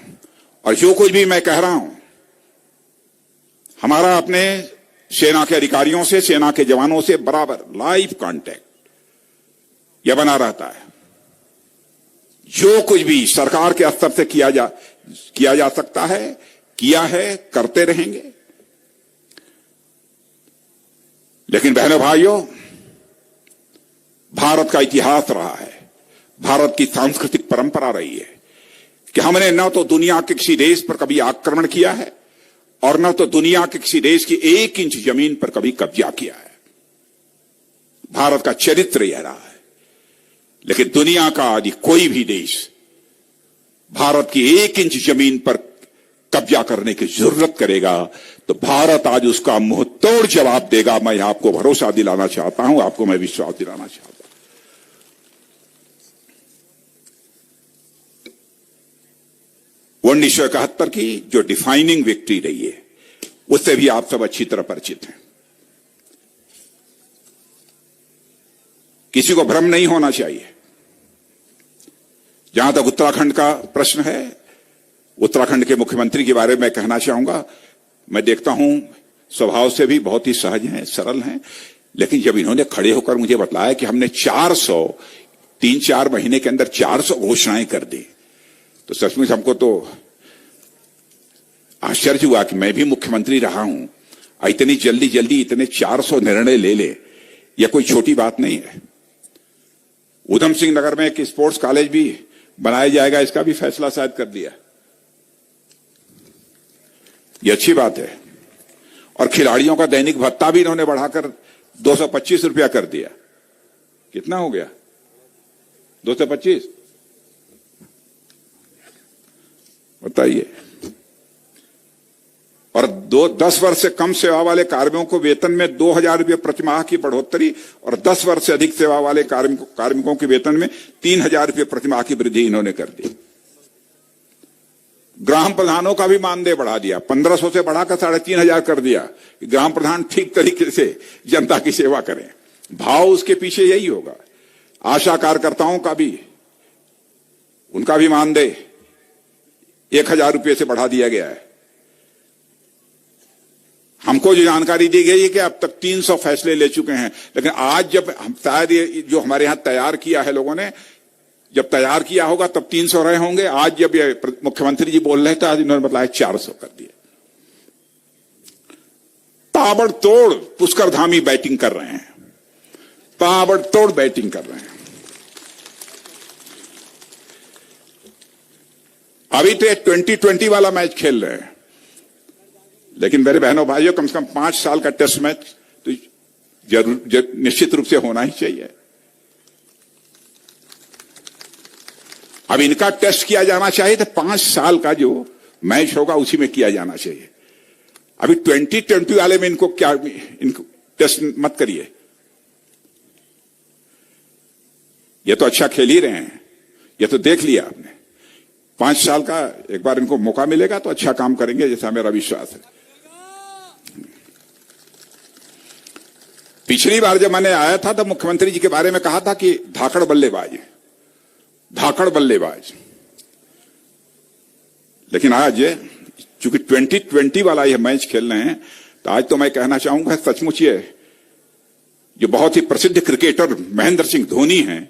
S3: और जो कुछ भी मैं कह रहा हूं, हमारा अपने सेना के अधिकारियों से, सेना के जवानों से बराबर लाइव कांटेक्ट यह बना रहता है। जो कुछ भी सरकार के स्तर से किया जा सकता है, किया है, करते रहेंगे। लेकिन बहनों भाइयों, भारत का इतिहास रहा है, भारत की सांस्कृतिक परंपरा रही है कि हमने न तो दुनिया के किसी देश पर कभी आक्रमण किया है और न तो दुनिया के किसी देश की 1 इंच जमीन पर कभी कब्जा किया है। भारत का चरित्र यह रहा है। लेकिन दुनिया का यदि कोई भी देश भारत की 1 इंच जमीन पर कब्जा करने की जरूरत करेगा तो भारत आज उसका मुंह तोड़ जवाब देगा। मैं आपको भरोसा दिलाना चाहता हूं, आपको मैं विश्वास दिलाना चाहता हूं। 1971 की जो डिफाइनिंग विक्ट्री रही है, उससे भी आप सब अच्छी तरह परिचित हैं। किसी को भ्रम नहीं होना चाहिए। जहां तक उत्तराखंड का प्रश्न है, उत्तराखंड के मुख्यमंत्री के बारे में कहना चाहूंगा, मैं देखता हूं स्वभाव से भी बहुत ही सहज हैं, सरल हैं, लेकिन जब इन्होंने खड़े होकर मुझे बतलाया कि हमने 3-4 महीने के अंदर 400 घोषणाएं कर दी, तो सचमुच हमको तो आश्चर्य हुआ कि मैं भी मुख्यमंत्री रहा हूं, इतनी जल्दी इतने 400 निर्णय ले, यह कोई छोटी बात नहीं है। उधम सिंह नगर में एक स्पोर्ट्स कॉलेज भी बनाया जाएगा, इसका भी फैसला शायद कर दिया। यह अच्छी बात है। और खिलाड़ियों का दैनिक भत्ता भी इन्होंने बढ़ाकर 225 रुपया कर दिया। कितना हो गया? 225? बताइए। और 10 वर्ष से कम सेवा वाले कार्मिकों को वेतन में 2000 रुपये प्रतिमाह की बढ़ोतरी और 10 वर्ष से अधिक सेवा वाले कार्मिकों के वेतन में 3000 रुपये प्रतिमाह की वृद्धि इन्होंने कर दी। ग्राम प्रधानों का भी मानदेय बढ़ा दिया, 1500 से बढ़ाकर 3500 कर दिया। ग्राम प्रधान ठीक तरीके से जनता की सेवा करें। भाव उसके पीछे यही होगा। आशा कार्यकर्ताओं का भी, उनका भी मानदेय 1000 रुपये से बढ़ा दिया गया है। हमको जो जानकारी दी गई है कि अब तक 300 फैसले ले चुके हैं, लेकिन आज जब हम शायद ये जो हमारे यहां तैयार किया है लोगों ने, जब तैयार किया होगा तब 300 रहे होंगे। आज जब ये मुख्यमंत्री जी बोल रहे थे, आज इन्होंने बताया 400 कर दिया। ताबड़तोड़ पुष्करधामी बैटिंग कर रहे हैं, ताबड़तोड़ बैटिंग कर रहे हैं। अभी तो 2020 वाला मैच खेल रहे हैं, लेकिन मेरे बहनों भाइयों, कम से कम 5 साल का टेस्ट मैच तो जरूर निश्चित रूप से होना ही चाहिए। अब इनका टेस्ट किया जाना चाहिए तो 5 साल का जो मैच होगा उसी में किया जाना चाहिए। अभी 2020 वाले में इनको टेस्ट मत करिए। ये तो अच्छा खेल ही रहे हैं, ये तो देख लिया आपने। 5 साल का एक बार इनको मौका मिलेगा तो अच्छा काम करेंगे, जैसा मेरा विश्वास है। पिछली बार जब मैंने आया था तो मुख्यमंत्री जी के बारे में कहा था कि धाकड़ बल्लेबाज, धाकड़ बल्लेबाज। लेकिन आज चूंकि 2020 वाला यह मैच खेल रहे हैं, तो आज तो मैं कहना चाहूंगा सचमुच ये जो बहुत ही प्रसिद्ध क्रिकेटर महेंद्र सिंह धोनी हैं,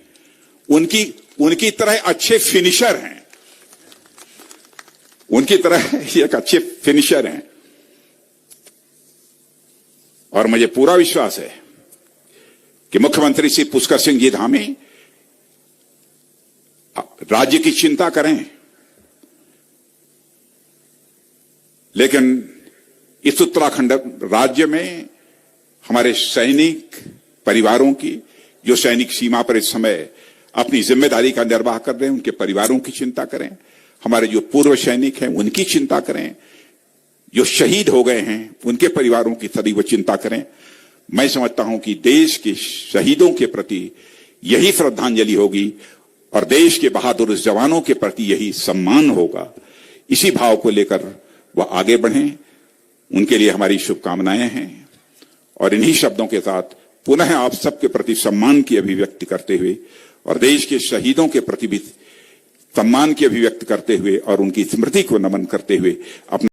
S3: उनकी तरह अच्छे फिनिशर हैं, उनकी तरह एक अच्छे फिनिशर हैं। और मुझे पूरा विश्वास है कि मुख्यमंत्री श्री पुष्कर सिंह जी धामी राज्य की चिंता करें, लेकिन इस उत्तराखंड राज्य में हमारे सैनिक परिवारों की, जो सैनिक सीमा पर इस समय अपनी जिम्मेदारी का निर्वाह कर रहे हैं, उनके परिवारों की चिंता करें। हमारे जो पूर्व सैनिक हैं उनकी चिंता करें, जो शहीद हो गए हैं उनके परिवारों की सदैव चिंता करें। मैं समझता हूं कि देश के शहीदों के प्रति यही श्रद्धांजलि होगी और देश के बहादुर जवानों के प्रति यही सम्मान होगा। इसी भाव को लेकर वह आगे बढ़ें, उनके लिए हमारी शुभकामनाएं हैं। और इन्हीं शब्दों के साथ पुनः आप सबके प्रति सम्मान की अभिव्यक्ति करते हुए और देश के शहीदों के प्रति भी सम्मान की अभिव्यक्ति करते हुए और उनकी स्मृति को नमन करते हुए अपना